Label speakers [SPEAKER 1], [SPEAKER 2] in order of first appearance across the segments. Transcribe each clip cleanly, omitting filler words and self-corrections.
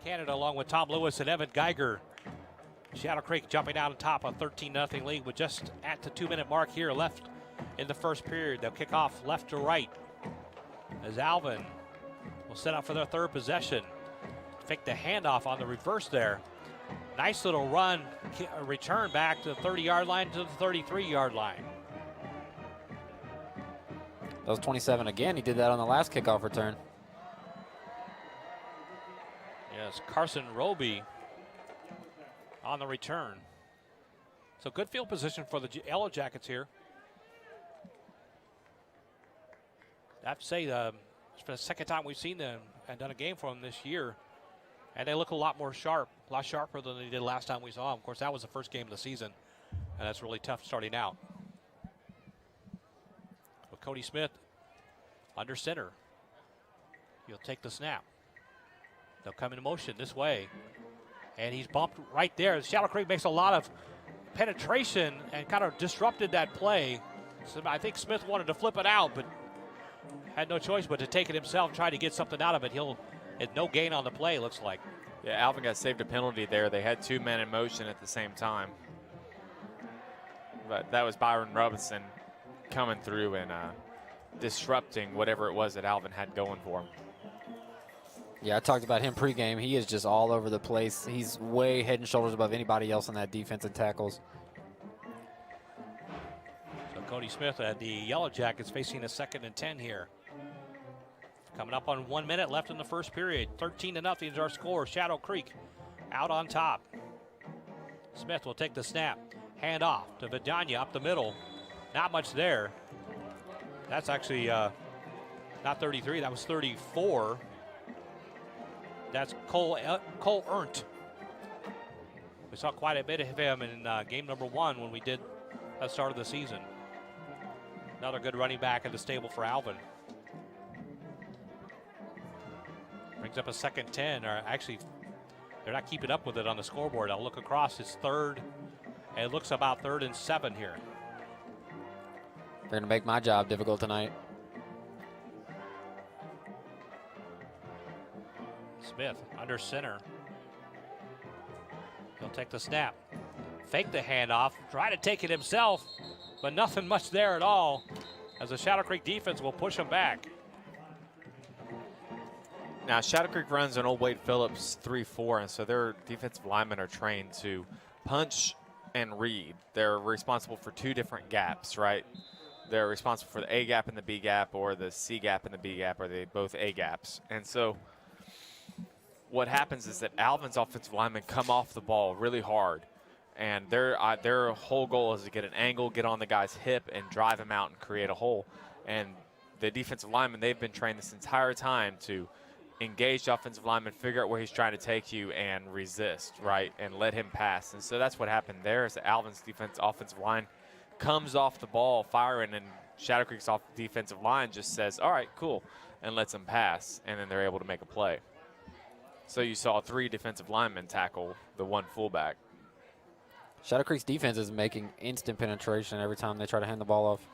[SPEAKER 1] Canada along with Tom Lewis and Evan Geiger. Shadow Creek jumping out on top, a 13-0 lead with just at the 2-minute mark here left in the first period. They'll kick off left to right as Alvin will set up for their third possession. Fake the handoff on the reverse there. Nice little run, return back to the 30-yard line to the 33-yard line.
[SPEAKER 2] That was 27 again. He did that on the last kickoff return.
[SPEAKER 1] Yes, Carson Roby on the return. So good field position for the Yellow Jackets here. I have to say, it's been the second time we've seen them and done a game for them this year. And they look a lot more sharp, a lot sharper than they did last time we saw them. Of course, that was the first game of the season, and that's really tough starting out. But Cody Smith under center. He'll take the snap. They'll come in motion this way. And he's bumped right there. Shadow Creek makes a lot of penetration and kind of disrupted that play. So I think Smith wanted to flip it out, but had no choice but to take it himself, try to get something out of it. He'll had no gain on the play, looks like.
[SPEAKER 3] Yeah, Alvin got saved a penalty there. They had two men in motion at the same time. But that was Byron Robinson coming through and disrupting whatever it was that Alvin had going for him.
[SPEAKER 2] Yeah, I talked about him pregame. He is just all over the place. He's way head and shoulders above anybody else on that defense and tackles.
[SPEAKER 1] So Cody Smith at the Yellow Jackets facing a 2nd and 10 here. Coming up on 1 minute left in the first period. 13-0 is our score. Shadow Creek out on top. Smith will take the snap. Hand off to Vidania up the middle. Not much there. That's actually not 33. That was 34. That's Cole Ernst. We saw quite a bit of him in game number 1 when we did the start of the season. Another good running back in the stable for Alvin. Brings up a 2nd and 10, or actually, they're not keeping up with it on the scoreboard. I'll look across, it's 3rd, and it looks about 3rd and 7 here.
[SPEAKER 2] They're gonna make my job difficult tonight.
[SPEAKER 1] Smith under center. He'll take the snap. Fake the handoff, try to take it himself, but nothing much there at all, as the Shadow Creek defense will push him back.
[SPEAKER 3] Now, Shadow Creek runs an old Wade Phillips 3-4, and so their defensive linemen are trained to punch and read. They're responsible for 2 different gaps, right? They're responsible for the A gap and the B gap, or the C gap and the B gap, or they both A gaps. And so what happens is that Alvin's offensive linemen come off the ball really hard, and their whole goal is to get an angle, get on the guy's hip, and drive him out and create a hole. And the defensive linemen, they've been trained this entire time to engage the offensive lineman, figure out where he's trying to take you, and resist, right, and let him pass. And so that's what happened there is that Alvin's offensive line comes off the ball firing, and Shadow Creek's defensive line just says, all right, cool, and lets him pass, and then they're able to make a play. So you saw 3 defensive linemen tackle the 1 fullback.
[SPEAKER 2] Shadow Creek's defense is making instant penetration every time they try to hand the ball off.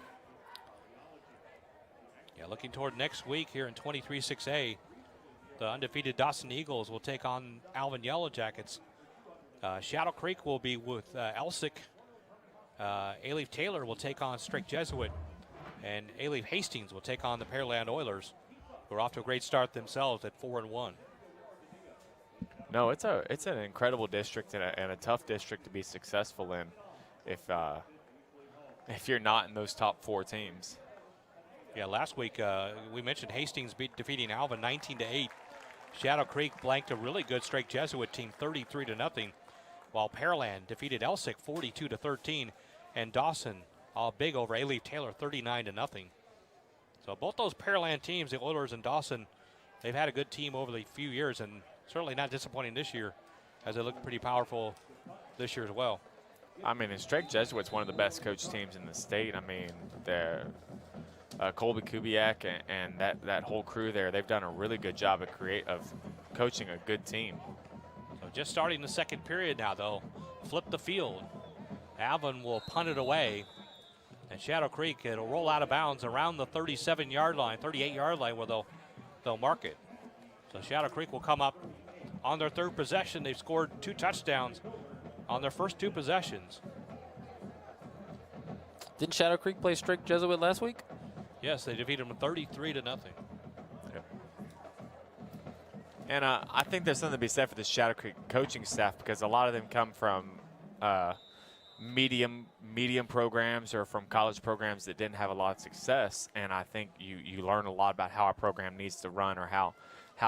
[SPEAKER 1] Yeah, looking toward next week here in 23-6A, the undefeated Dawson Eagles will take on Alvin Yellow Jackets. Shadow Creek will be with Elsick. Alief Taylor will take on Strake Jesuit. And Alief Hastings will take on the Pearland Oilers, who are off to a great start themselves at 4-1.
[SPEAKER 3] No, it's an incredible district and a tough district to be successful in if you're not in those top 4 teams.
[SPEAKER 1] Yeah, last week we mentioned Hastings defeating Alvin 19-8. Shadow Creek blanked a really good Strake Jesuit team 33-0, while Pearland defeated Elsick 42-13, and Dawson all big over Alief Taylor 39-0. So both those Pearland teams, the Oilers and Dawson, they've had a good team over the few years, and certainly not disappointing this year, as they look pretty powerful this year as well.
[SPEAKER 3] I mean, and Strake Jesuit's one of the best coached teams in the state. I mean, they're Colby Kubiak and that whole crew there, they've done a really good job of coaching a good team.
[SPEAKER 1] So just starting the second period now, though. Flip the field. Alvin will punt it away. And Shadow Creek, it'll roll out of bounds around the 37-yard line, 38-yard line where they'll mark it. So Shadow Creek will come up on their third possession. They've scored 2 touchdowns on their first 2 possessions.
[SPEAKER 2] Didn't Shadow Creek play strict Jesuit last week?
[SPEAKER 1] Yes, they defeated them 33-0.
[SPEAKER 3] Yep. And I think there's something to be said for the Shadow Creek coaching staff, because a lot of them come from medium programs or from college programs that didn't have a lot of success. And I think you learn a lot about how a program needs to run or how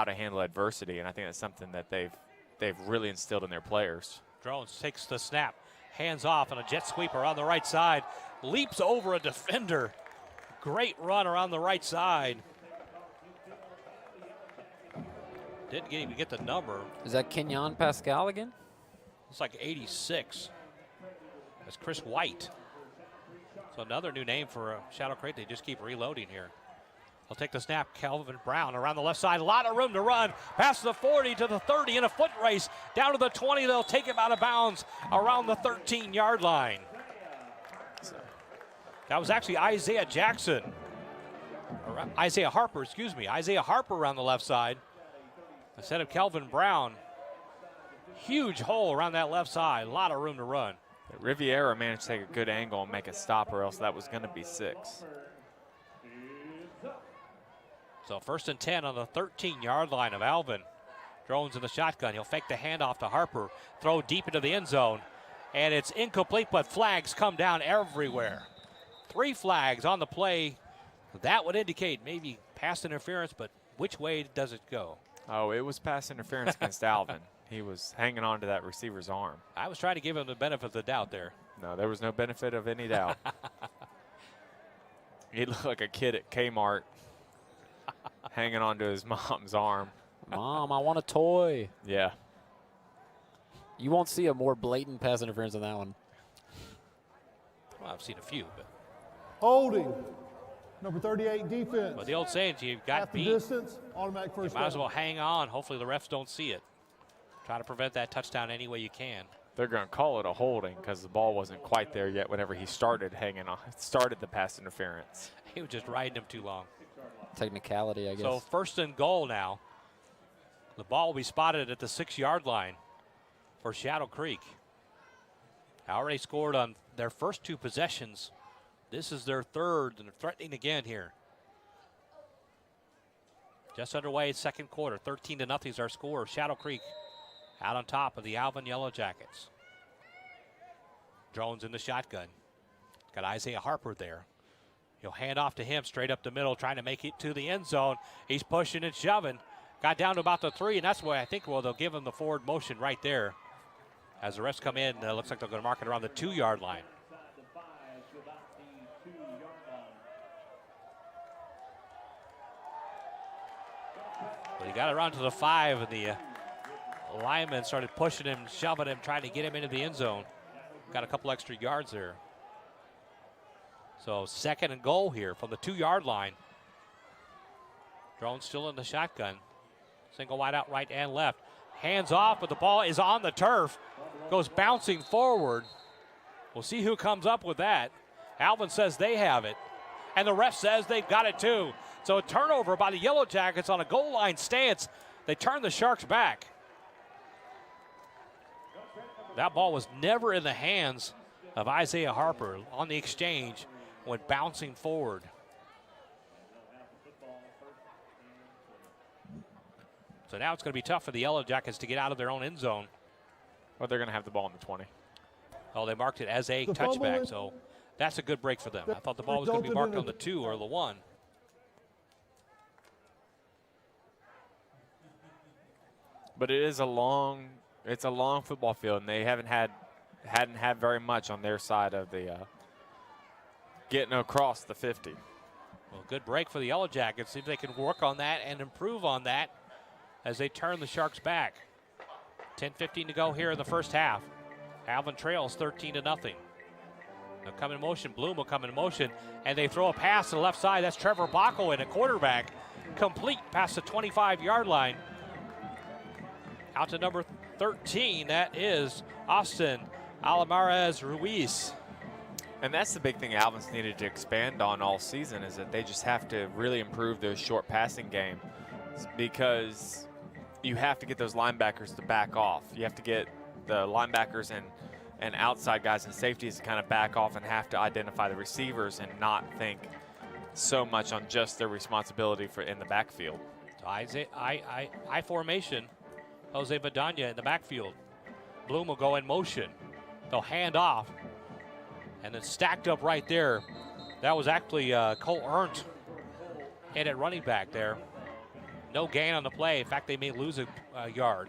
[SPEAKER 3] to handle adversity. And I think that's something that they've really instilled in their players.
[SPEAKER 1] Drones takes the snap, hands off, and a jet sweeper on the right side. Leaps over a defender. Great run around the right side. Didn't even get the number.
[SPEAKER 2] Is that Kenyon Pascal again?
[SPEAKER 1] It's like 86. That's Chris White. So another new name for Shadow Creek. They just keep reloading here. He'll take the snap. Calvin Brown around the left side. A lot of room to run. Past the 40 to the 30 in a foot race. Down to the 20. They'll take him out of bounds around the 13-yard line. That was actually Isaiah Jackson. Or Isaiah Harper, excuse me. Isaiah Harper around the left side instead of Calvin Brown. Huge hole around that left side. A lot of room to run.
[SPEAKER 3] Riviera managed to take a good angle and make a stop, or else that was going to be 6.
[SPEAKER 1] So 1st and 10 on the 13-yard line of Alvin. Drones in the shotgun. He'll fake the handoff to Harper. Throw deep into the end zone. And it's incomplete, but flags come down everywhere. 3 flags on the play. That would indicate maybe pass interference, but which way does it go?
[SPEAKER 3] Oh, it was pass interference against Alvin. He was hanging on to that receiver's arm.
[SPEAKER 1] I was trying to give him the benefit of the doubt there.
[SPEAKER 3] No, there was no benefit of any doubt. He looked like a kid at Kmart hanging on to his mom's arm.
[SPEAKER 2] Mom, I want a toy.
[SPEAKER 3] Yeah.
[SPEAKER 2] You won't see a more blatant pass interference than that one.
[SPEAKER 1] Well, I've seen a few, but.
[SPEAKER 4] Holding. Number 38 defense.
[SPEAKER 1] But the old saying, you've got
[SPEAKER 4] Half the
[SPEAKER 1] beat.
[SPEAKER 4] distance, automatic first
[SPEAKER 1] You might as
[SPEAKER 4] down.
[SPEAKER 1] well hang on. Hopefully the refs don't see it. Try to prevent that touchdown any way you can.
[SPEAKER 3] They're going to call it a holding because the ball wasn't quite there yet whenever he started hanging on, started the pass interference.
[SPEAKER 1] He was just riding him too long.
[SPEAKER 2] Technicality, I guess.
[SPEAKER 1] So 1st and goal now. The ball will be spotted at the 6-yard line for Shadow Creek. Already scored on their first 2 possessions. This is their 3rd, and they're threatening again here. Just underway, 2nd quarter. 13-0 is our score. Shadow Creek out on top of the Alvin Yellow Jackets. Drones in the shotgun. Got Isaiah Harper there. He'll hand off to him straight up the middle, trying to make it to the end zone. He's pushing and shoving. Got down to about the 3, and that's why I think, well, they'll give him the forward motion right there. As the refs come in, looks like they're going to mark it around the 2-yard line. But he got it around to the 5, and the lineman started pushing him, shoving him, trying to get him into the end zone. Got a couple extra yards there. So 2nd and goal here from the 2-yard line. Drone still in the shotgun. Single wide out right and left. Hands off, but the ball is on the turf. Goes bouncing forward. We'll see who comes up with that. Alvin says they have it. And the ref says they've got it too. So a turnover by the Yellow Jackets on a goal line stance. They turn the Sharks back. That ball was never in the hands of Isaiah Harper. On the exchange, went bouncing forward. So now it's going to be tough for the Yellow Jackets to get out of their own end zone.
[SPEAKER 3] Well, they're going to have the ball in the 20.
[SPEAKER 1] Oh, they marked it as a
[SPEAKER 4] The
[SPEAKER 1] touchback,
[SPEAKER 4] fumble
[SPEAKER 1] so that's a good break for them. I thought the ball was going to be marked on the 2 or the 1.
[SPEAKER 3] But it is it's a long football field, and they hadn't had very much on their side of the getting across the 50.
[SPEAKER 1] Well, good break for the Yellow Jackets. See if they can work on that and improve on that as they turn the Sharks back. 10:15 to go here in the first half. Alvin trails 13-0. They'll come in motion. Bloom will come in motion, and they throw a pass to the left side. That's Trevor Bacco in a quarterback. Complete past the 25-yard line. Out to number 13. That is Austin Alamarez Ruiz.
[SPEAKER 3] And that's the big thing Alvin's needed to expand on all season, is that they just have to really improve their short passing game, because you have to get those linebackers to back off. You have to get the linebackers and outside guys and safeties to kind of back off and have to identify the receivers and not think so much on just their responsibility for in the backfield.
[SPEAKER 1] I formation. Jose Vidania in the backfield. Bloom will go in motion. They'll hand off. And then stacked up right there. That was actually Cole Ernst in at running back there. No gain on the play. In fact, they may lose a yard.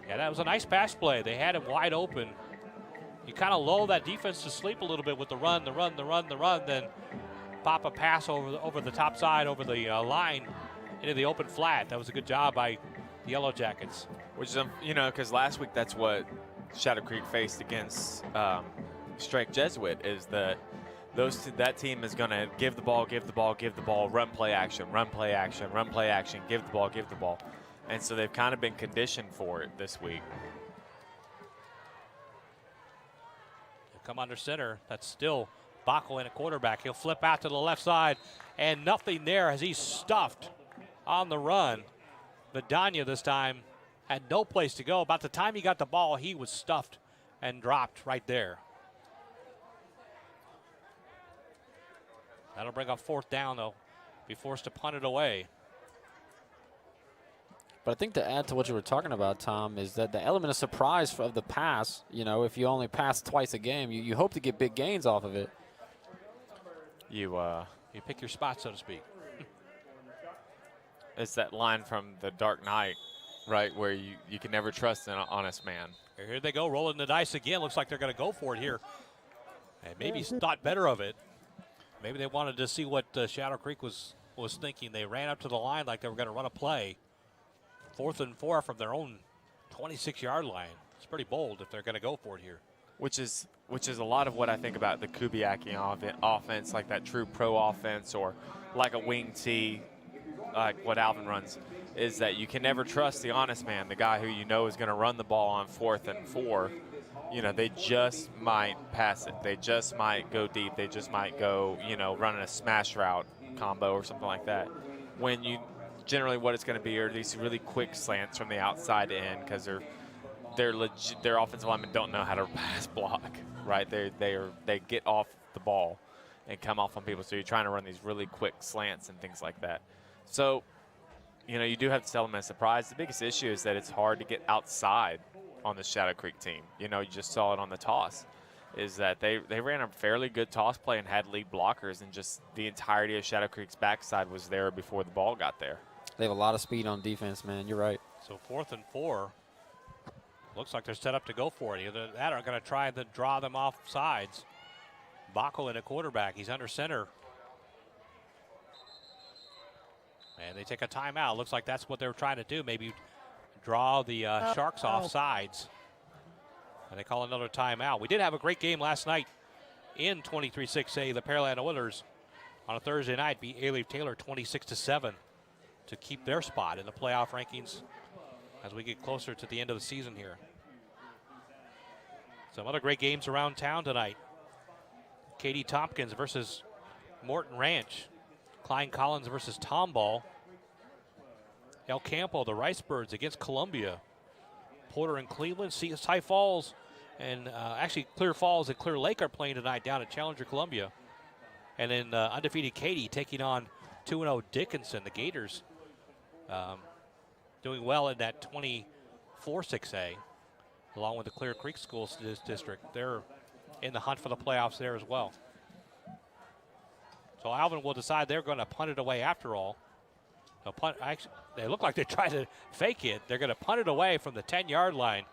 [SPEAKER 1] Yeah, that was a nice pass play. They had him wide open. You kind of lull that defense to sleep a little bit with the run, then pop a pass over the top side, over the line into the open flat. That was a good job by the Yellow Jackets.
[SPEAKER 3] Which is, because last week that's what Shadow Creek faced against Strike Jesuit, is that that team is going to give the ball, run play action, give the ball. And so they've kind of been conditioned for it this week.
[SPEAKER 1] Come under center. That's still Bacco in a quarterback. He'll flip out to the left side, and nothing there as he's stuffed on the run. Vidania this time had no place to go. About the time he got the ball, he was stuffed and dropped right there. That'll bring up 4th down, though. Be forced to punt it away.
[SPEAKER 2] But I think to add to what you were talking about, Tom, is that the element of surprise of the pass, if you only pass twice a game, you hope to get big gains off of it.
[SPEAKER 1] You pick your spot, so to speak.
[SPEAKER 3] It's that line from The Dark Knight, right, where you can never trust an honest man.
[SPEAKER 1] Here they go, rolling the dice again. Looks like they're going to go for it here. And maybe thought better of it. Maybe they wanted to see what Shadow Creek was thinking. They ran up to the line like they were going to run a play. 4th and 4 from their own 26-yard line. It's pretty bold if they're going to go for it here.
[SPEAKER 3] Which is a lot of what I think about the Kubiaki offense, like that true pro offense, or like a wing T, like what Alvin runs, is that you can never trust the honest man, the guy who you know is going to run the ball on 4th and 4. They just might pass it. They just might go deep. They just might go, running a smash route combo or something like that. When you generally what it's going to be are these really quick slants from the outside in, because their offensive linemen don't know how to pass block, right? They get off the ball and come off on people. So you're trying to run these really quick slants and things like that. So, you do have this element of surprise. The biggest issue is that it's hard to get outside on the Shadow Creek team. You just saw it on the toss, is that they ran a fairly good toss play and had lead blockers, and just the entirety of Shadow Creek's backside was there before the ball got there.
[SPEAKER 2] They have a lot of speed on defense, man. You're right.
[SPEAKER 1] So 4th and 4. Looks like they're set up to go for it. Either that or going to try to draw them off sides. Bacco in a quarterback. He's under center. And they take a timeout. Looks like that's what they were trying to do. Maybe draw the Sharks off sides. And they call another timeout. We did have a great game last night in 23-6A. The Pearland Oilers on a Thursday night beat A-Leaf Taylor 26-7 to keep their spot in the playoff rankings as we get closer to the end of the season here. Some other great games around town tonight. Katie Tompkins versus Morton Ranch. Klein Collins versus Tomball. El Campo, the Ricebirds against Columbia. Porter and Cleveland, Cy Falls, and actually Clear Falls and Clear Lake are playing tonight down at Challenger Columbia. And then undefeated Katy taking on 2-0 Dickinson, the Gators. Doing well in that 24-6A, along with the Clear Creek School District. They're in the hunt for the playoffs there as well. So Alvin will decide they're going to punt it away after all. They look like they tried to fake it. They're going to punt it away from the 10-yard line,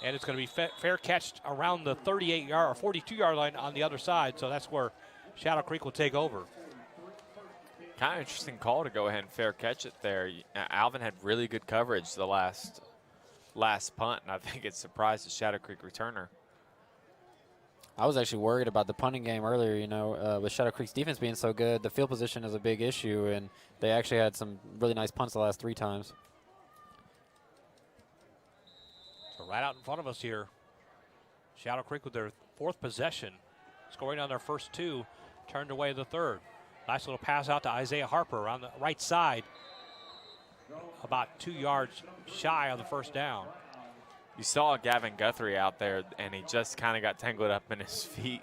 [SPEAKER 1] and it's going to be fair catch around the 38-yard or 42-yard line on the other side. So that's where Shadow Creek will take over.
[SPEAKER 3] Kind of interesting call to go ahead and fair catch it there. Alvin had really good coverage the last punt, and I think it surprised the Shadow Creek returner.
[SPEAKER 2] I was actually worried about the punting game earlier, with Shadow Creek's defense being so good. The field position is a big issue, and they actually had some really nice punts the last 3 times.
[SPEAKER 1] So right out in front of us here, Shadow Creek with their 4th possession, scoring on their first 2, turned away the 3rd. Nice little pass out to Isaiah Harper on the right side. About 2 yards shy of the first down.
[SPEAKER 3] You saw Gavin Guthrie out there, and he just kind of got tangled up in his feet.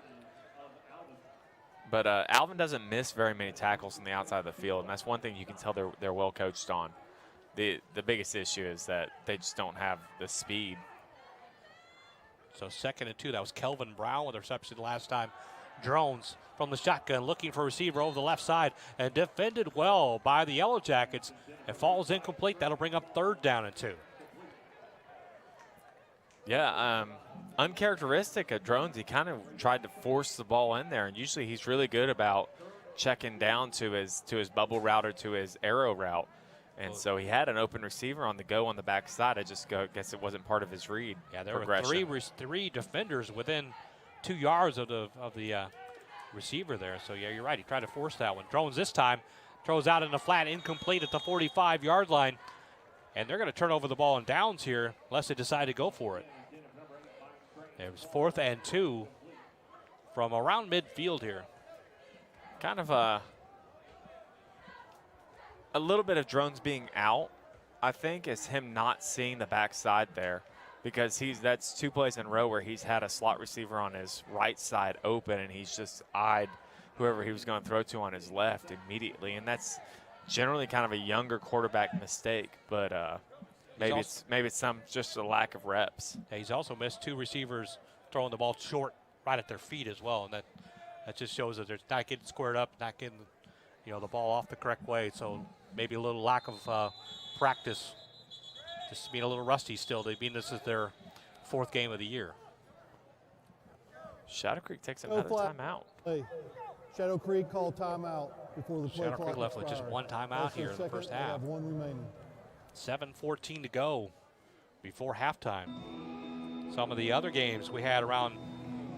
[SPEAKER 3] But Alvin doesn't miss very many tackles on the outside of the field, and that's one thing you can tell they're well coached on. The biggest issue is that they just don't have the speed.
[SPEAKER 1] So 2nd and 2. That was Kelvin Brown with the reception last time. Drones from the shotgun looking for a receiver over the left side and defended well by the Yellow Jackets. It falls incomplete. That'll bring up 3rd down and 2.
[SPEAKER 3] Yeah, uncharacteristic of Drones. He kind of tried to force the ball in there, and usually he's really good about checking down to his bubble route or to his arrow route. And so he had an open receiver on the go on the backside. I guess it wasn't part of his read.
[SPEAKER 1] Yeah, there were three defenders within 2 yards of the receiver there. So yeah, you're right. He tried to force that one. Drones this time throws out in the flat, incomplete at the 45-yard line. And they're going to turn over the ball in downs here unless they decide to go for it. There's 4th and 2 from around midfield here.
[SPEAKER 3] Kind of a little bit of Drones being out, I think, is him not seeing the backside there, because that's 2 plays in a row where he's had a slot receiver on his right side open, and he's just eyed whoever he was going to throw to on his left immediately, and that's generally kind of a younger quarterback mistake, but maybe it's just a lack of reps.
[SPEAKER 1] Yeah, he's also missed 2 receivers throwing the ball short right at their feet as well, and that just shows that they're not getting squared up, not getting the ball off the correct way. So maybe a little lack of practice, just being a little rusty still. This is their 4th game of the year.
[SPEAKER 3] Shadow Creek takes another timeout.
[SPEAKER 4] Hey, Shadow Creek called timeout before the play
[SPEAKER 1] Shadow
[SPEAKER 4] clock
[SPEAKER 1] Creek left with just
[SPEAKER 4] expired.
[SPEAKER 1] 1 timeout here in the first half.
[SPEAKER 4] Have 1 remaining.
[SPEAKER 1] 7:14 to go before halftime. Some of the other games we had around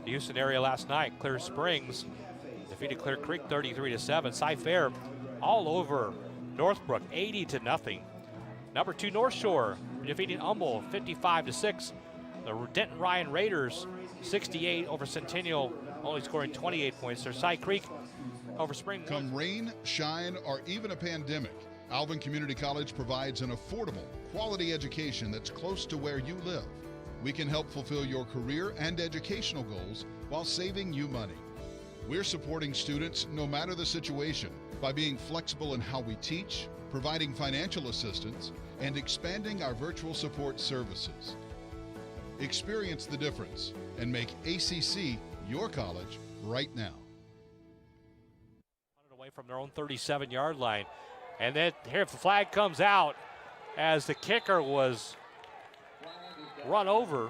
[SPEAKER 1] the Houston area last night. Clear Springs defeated Clear Creek 33-7. Cy-Fair all over Northbrook 80-0. Number 2 North Shore defeating Humboldt 55-6. The Denton Ryan Raiders 68 over Centennial, only scoring 28 points. There's Cy Creek over Spring.
[SPEAKER 5] Come rain, shine, or even a pandemic, Alvin Community College provides an affordable, quality education that's close to where you live. We can help fulfill your career and educational goals while saving you money. We're supporting students no matter the situation by being flexible in how we teach, providing financial assistance, and expanding our virtual support services. Experience the difference and make ACC your college right now.
[SPEAKER 1] Away from their own 37-yard line. And then here the flag comes out as the kicker was run over.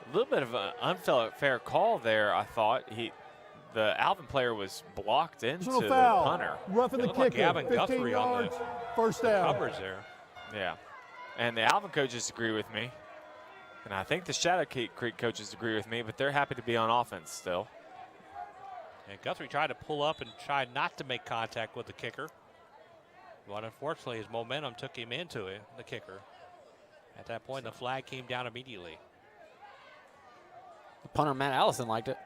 [SPEAKER 3] A little bit of an unfair call there, I thought. The Alvin player was blocked into the punter.
[SPEAKER 4] Roughing the
[SPEAKER 1] Looked like
[SPEAKER 4] kicker.
[SPEAKER 1] Gavin
[SPEAKER 4] 15
[SPEAKER 1] Guthrie
[SPEAKER 4] yards,
[SPEAKER 1] on
[SPEAKER 4] first down.
[SPEAKER 1] coverage there.
[SPEAKER 3] Yeah. And the Alvin coaches agree with me. And I think the Shadow Creek coaches agree with me, but they're happy to be on offense still.
[SPEAKER 1] And Guthrie tried to pull up and tried not to make contact with the kicker. But unfortunately, his momentum took him into it, the kicker. At that point, the flag came down immediately.
[SPEAKER 2] The punter, Matt Allison, liked it.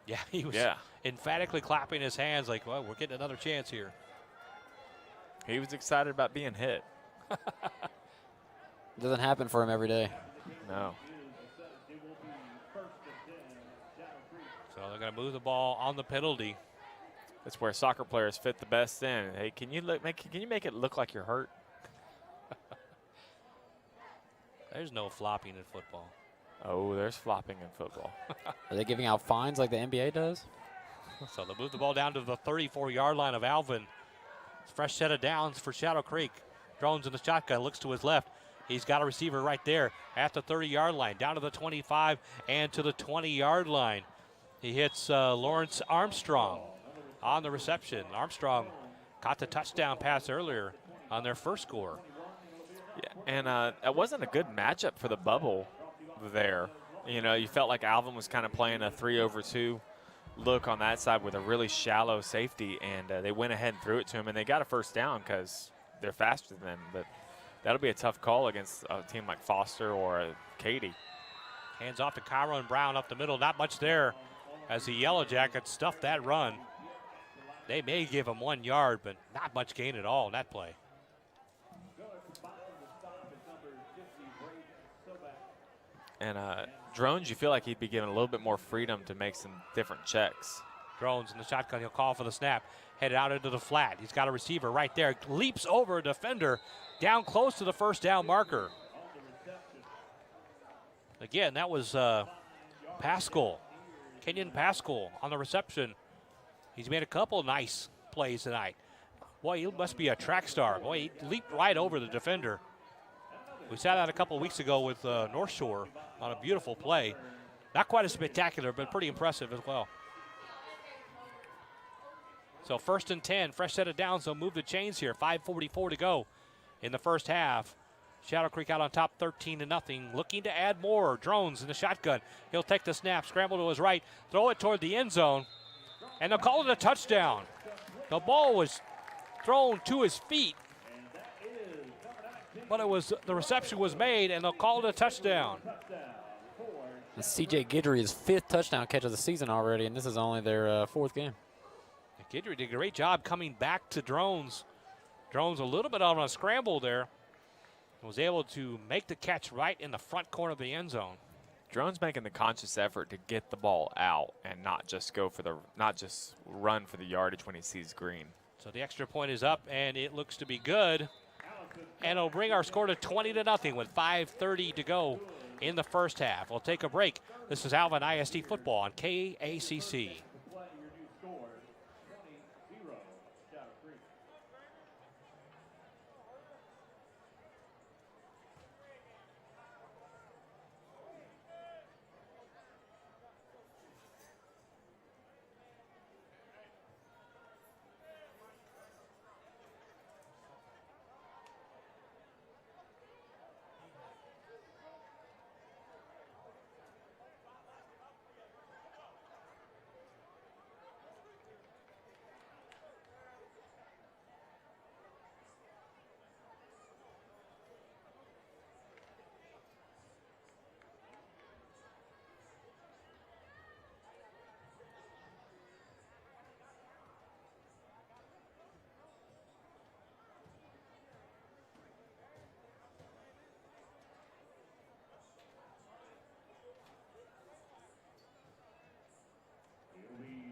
[SPEAKER 1] Yeah, he was emphatically clapping his hands like, well, we're getting another chance here.
[SPEAKER 3] He was excited about being hit.
[SPEAKER 2] Doesn't happen for him every day.
[SPEAKER 3] No.
[SPEAKER 1] So they're going to move the ball on the penalty.
[SPEAKER 3] That's where soccer players fit the best in. Hey, can you make it look like you're hurt?
[SPEAKER 1] There's no flopping in football.
[SPEAKER 3] Oh, there's flopping in football.
[SPEAKER 2] Are they giving out fines like the NBA does?
[SPEAKER 1] So they'll move the ball down to the 34-yard line of Alvin. Fresh set of downs for Shadow Creek. Drones in the shotgun, looks to his left. He's got a receiver right there at the 30-yard line, down to the 25 and to the 20-yard line. He hits Lawrence Armstrong on the reception. Armstrong caught the touchdown pass earlier on their first score.
[SPEAKER 3] Yeah, and it wasn't a good matchup for the bubble there. You know, you felt like Alvin was kind of playing a 3-over-2 look on that side with a really shallow safety, and they went ahead and threw it to him, and they got a first down because they're faster than them. But that'll be a tough call against a team like Foster or Katy.
[SPEAKER 1] Hands off to Kyron Brown up the middle. Not much there as the Yellow Jackets stuffed that run. They may give him 1 yard, but not much gain at all in that play.
[SPEAKER 3] And Drones, you feel like he'd be given a little bit more freedom to make some different checks.
[SPEAKER 1] Drones in the shotgun. He'll call for the snap. Headed out into the flat. He's got a receiver right there. Leaps over a defender down close to the first down marker. Again, that was Pascal. Kenyon Pascal on the reception. He's made a couple nice plays tonight. Boy, he must be a track star. Boy, he leaped right over the defender. We saw that a couple weeks ago with North Shore on a beautiful play. Not quite as spectacular, but pretty impressive as well. So 1st and 10, fresh set of downs. They'll move the chains here. 5:44 to go in the first half. Shadow Creek out on top 13-0. Looking to add more. Drones in the shotgun. He'll take the snap, scramble to his right, throw it toward the end zone, and they'll call it a touchdown. The ball was thrown to his feet, but the reception was made, and they'll call it a touchdown.
[SPEAKER 2] C.J. Guidry's 5th touchdown catch of the season already, and this is only their 4th game.
[SPEAKER 1] Guidry did a great job coming back to Drones. Drones a little bit on a scramble there. Was able to make the catch right in the front corner of the end zone.
[SPEAKER 3] Drones making the conscious effort to get the ball out and not just run for the yardage when he sees green.
[SPEAKER 1] So the extra point is up, and it looks to be good. And it'll bring our score to 20-0 with 5:30 to go in the first half. We'll take a break. This is Alvin ISD football on KACC.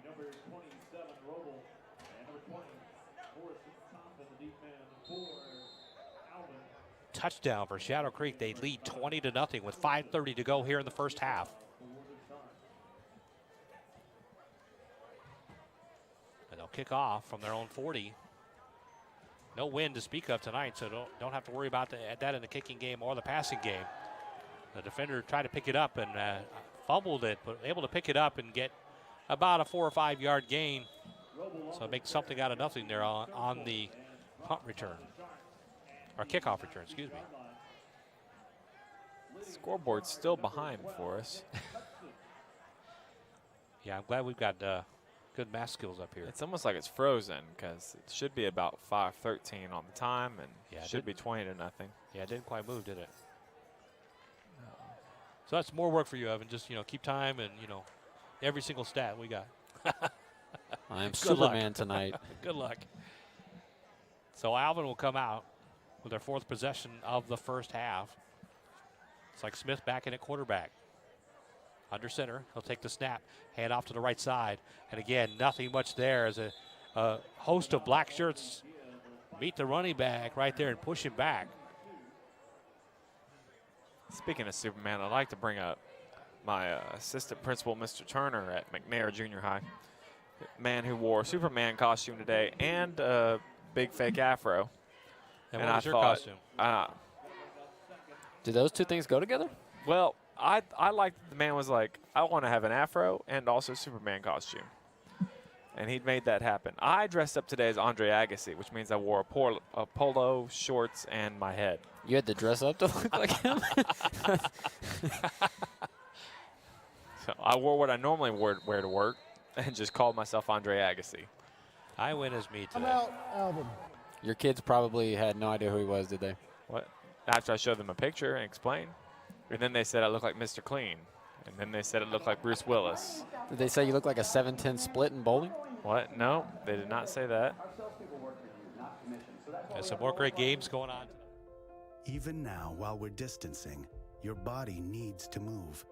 [SPEAKER 6] Number 27, Roble, and number 20, Morris Thompson, the deep man for Alvin.
[SPEAKER 1] Touchdown for Shadow Creek. They lead 20-0 with 5:30 to go here in the first half. And they'll kick off from their own 40. No wind to speak of tonight, so don't have to worry about that in the kicking game or the passing game. The defender tried to pick it up and fumbled it, but able to pick it up and get about a 4 or 5 yard gain. So make something out of nothing there on the punt return. Or kickoff return, excuse me.
[SPEAKER 3] Scoreboard's still behind for us.
[SPEAKER 1] Yeah, I'm glad we've got good math skills up here.
[SPEAKER 3] It's almost like it's frozen because it should be about 5:13 on the time, and
[SPEAKER 1] Yeah,
[SPEAKER 3] it should be 20-0.
[SPEAKER 1] Yeah, it didn't quite move, did it? So that's more work for you, Evan. Just, keep time and, every single stat we got.
[SPEAKER 2] I am
[SPEAKER 1] Good
[SPEAKER 2] Superman
[SPEAKER 1] luck.
[SPEAKER 2] tonight.
[SPEAKER 1] Good luck. So Alvin will come out with their 4th possession of the first half. It's like Smith back in at quarterback. Under center, he'll take the snap, hand off to the right side. And again, nothing much there as a host of black shirts meet the running back right there and push him back.
[SPEAKER 3] Speaking of Superman, I'd like to bring up my assistant principal, Mr. Turner at McNair Junior High. Man who wore a Superman costume today and a big fake afro.
[SPEAKER 1] And what was your costume?
[SPEAKER 2] Do those two things go together?
[SPEAKER 3] Well, I like the man was like, I want to have an afro and also Superman costume. And he'd made that happen. I dressed up today as Andre Agassi, which means I wore a polo, shorts, and my head.
[SPEAKER 2] You had to dress up to look like him?
[SPEAKER 3] So I wore what I normally wear to work and just called myself Andre Agassi.
[SPEAKER 1] I win as me
[SPEAKER 4] I'm
[SPEAKER 1] today.
[SPEAKER 4] out, Alvin.
[SPEAKER 2] Your kids probably had no idea who he was, did they?
[SPEAKER 3] What? After I showed them a picture and explained. And then they said I look like Mr. Clean. And then they said it looked like Bruce Willis.
[SPEAKER 2] Did they say you look like a 7-10 split in bowling?
[SPEAKER 3] What? No, they did not say that.
[SPEAKER 1] There's some more great games going on.
[SPEAKER 7] Even now, while we're distancing, your body needs to move.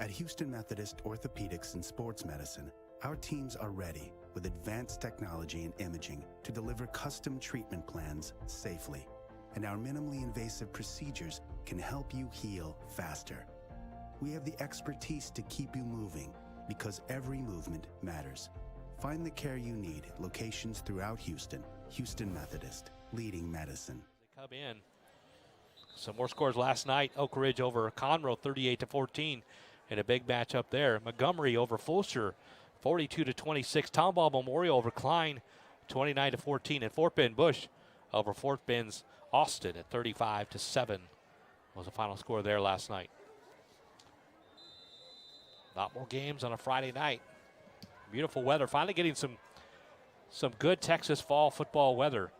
[SPEAKER 7] At Houston Methodist Orthopedics and Sports Medicine, our teams are ready with advanced technology and imaging to deliver custom treatment plans safely. And our minimally invasive procedures can help you heal faster. We have the expertise to keep you moving because every movement matters. Find the care you need at locations throughout Houston. Houston Methodist, leading medicine.
[SPEAKER 1] They come in. Some more scores last night. Oak Ridge over Conroe, 38-14, in a big matchup there. Montgomery over Fulshear, 42-26. Tomball Memorial over Klein, 29-14, and Fort Bend Bush over Fort Bend's Austin at 35-7 was the final score there last night. Lot more games on a Friday night. Beautiful weather. Finally getting some good Texas fall football weather.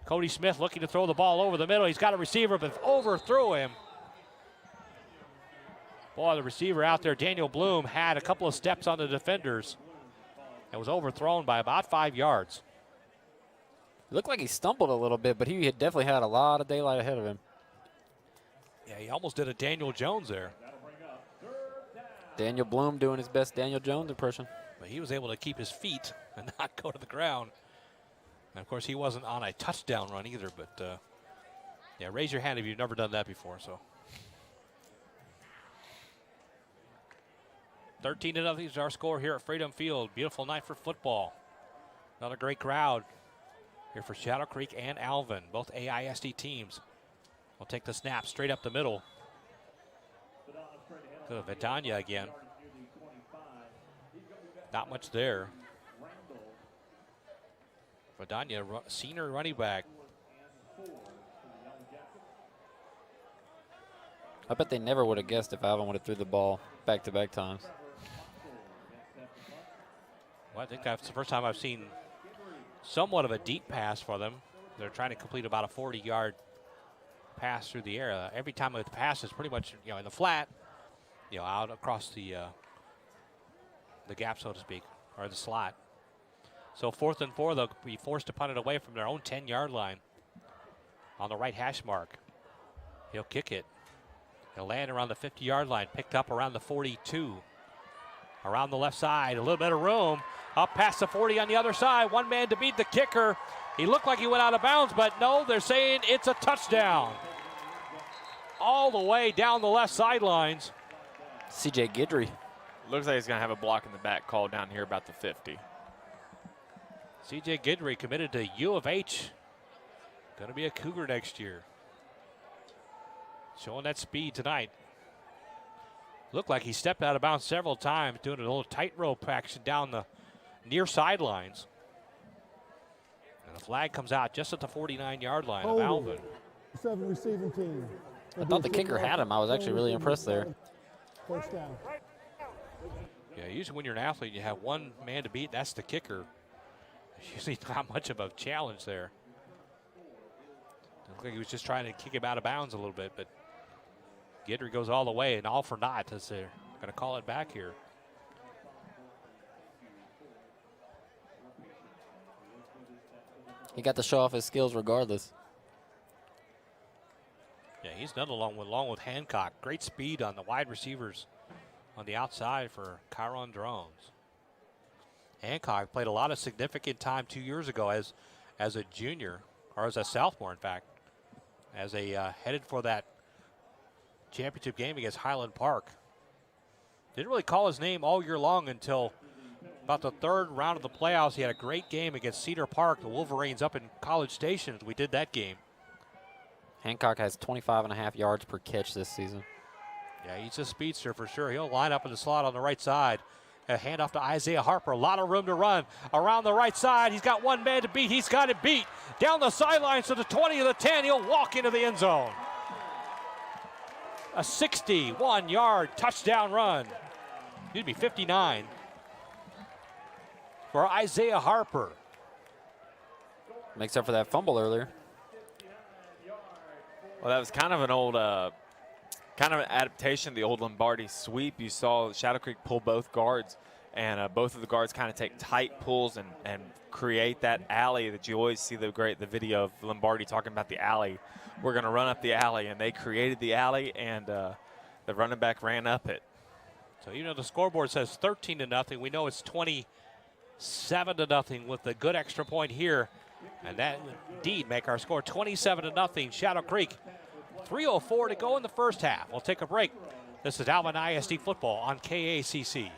[SPEAKER 1] Cody Smith looking to throw the ball over the middle. He's got a receiver, but overthrew him. Boy, the receiver out there, Daniel Bloom, had a couple of steps on the defenders and was overthrown by about 5 yards.
[SPEAKER 2] It looked like he stumbled a little bit, but he had definitely had a lot of daylight ahead of him.
[SPEAKER 1] Yeah, he almost did a Daniel Jones there.
[SPEAKER 2] Daniel Bloom doing his best Daniel Jones impression.
[SPEAKER 1] But he was able to keep his feet and not go to the ground. And of course, he wasn't on a touchdown run either, but yeah, raise your hand if you've never done that before. So 13-0 is our score here at Freedom Field. Beautiful night for football. Another great crowd here for Shadow Creek and Alvin, both AISD teams. We'll take the snap straight up the middle. To Vidania again. Not much there. Vidania, senior running back.
[SPEAKER 2] I bet they never would have guessed if Alvin would have threw the ball back-to-back times.
[SPEAKER 1] Well, I think that's the first time I've seen somewhat of a deep pass for them. They're trying to complete about a 40-yard pass through the air. Every time the pass is pretty much, in the flat, out across the gap, so to speak, or the slot. So 4th and 4, they'll be forced to punt it away from their own 10-yard line on the right hash mark. He'll kick it. He'll land around the 50-yard line, picked up around the 42. Around the left side, a little bit of room. Up past the 40 on the other side. One man to beat the kicker. He looked like he went out of bounds, but no, they're saying it's a touchdown. All the way down the left sidelines.
[SPEAKER 2] C.J. Guidry.
[SPEAKER 3] Looks like he's going to have a block in the back call down here about the 50.
[SPEAKER 1] C.J. Guidry committed to U of H. Going to be a Cougar next year. Showing that speed tonight. Looked like he stepped out of bounds several times, doing a little tightrope action down the near sidelines. And the flag comes out just at the 49-yard line of Alvin.
[SPEAKER 4] 7 receiving team.
[SPEAKER 2] I thought the kicker had him. I was actually really impressed there.
[SPEAKER 4] First down.
[SPEAKER 1] Yeah, usually when you're an athlete, you have one man to beat. That's the kicker. Usually not much of a challenge there. Looked like he was just trying to kick him out of bounds a little bit, but Guidry goes all the way, and all for naught as they're going to call it back here.
[SPEAKER 2] He got to show off his skills regardless.
[SPEAKER 1] Yeah, he's done along with Hancock. Great speed on the wide receivers on the outside for Chiron Drones. Hancock played a lot of significant time 2 years ago as a junior, or as a sophomore, in fact, as they headed for that championship game against Highland Park. Didn't really call his name all year long until about the third round of the playoffs. He had a great game against Cedar Park, the Wolverines up in College Station. We did that game.
[SPEAKER 2] Hancock has 25.5 yards per catch this season.
[SPEAKER 1] Yeah, he's a speedster for sure. He'll line up in the slot on the right side. A handoff to Isaiah Harper. A lot of room to run. Around the right side, he's got one man to beat. He's got it beat. Down the sidelines to the 20 of the 10. He'll walk into the end zone. A 61-yard touchdown run. Excuse me, 59 for Isaiah Harper.
[SPEAKER 2] Makes up for that fumble earlier.
[SPEAKER 3] Well, that was kind of an old kind of an adaptation of the old Lombardi sweep. You saw Shadow Creek pull both guards, and both of the guards kind of take tight pulls and create that alley that you always see the video of Lombardi talking about the alley. We're going to run up the alley, and they created the alley, and the running back ran up it.
[SPEAKER 1] So even though the scoreboard says 13-0, we know it's 27-0 with a good extra point here. And that would indeed make our score 27-0. Shadow Creek, 3:04 to go in the first half. We'll take a break. This is Alvin ISD football on KACC.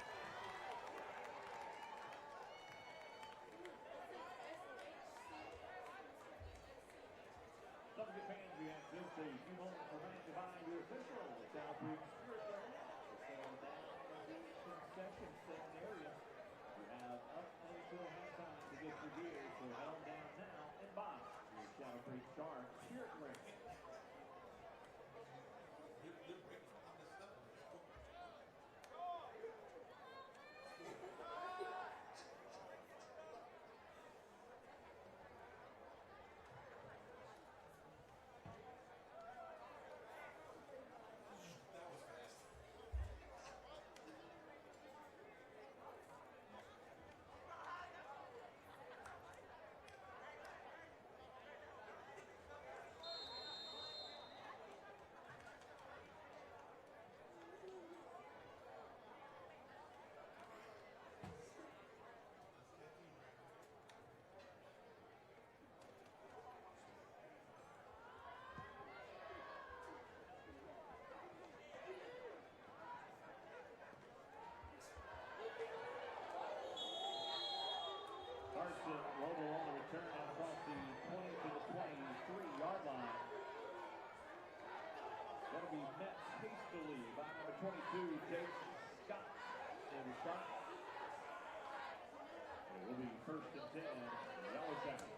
[SPEAKER 6] Roble on the return across the 20 to the 23-yard line. Going to be met hastily by number 22, Jason Scott. And the shot. It will be 1st and 10. Yellow Jackets.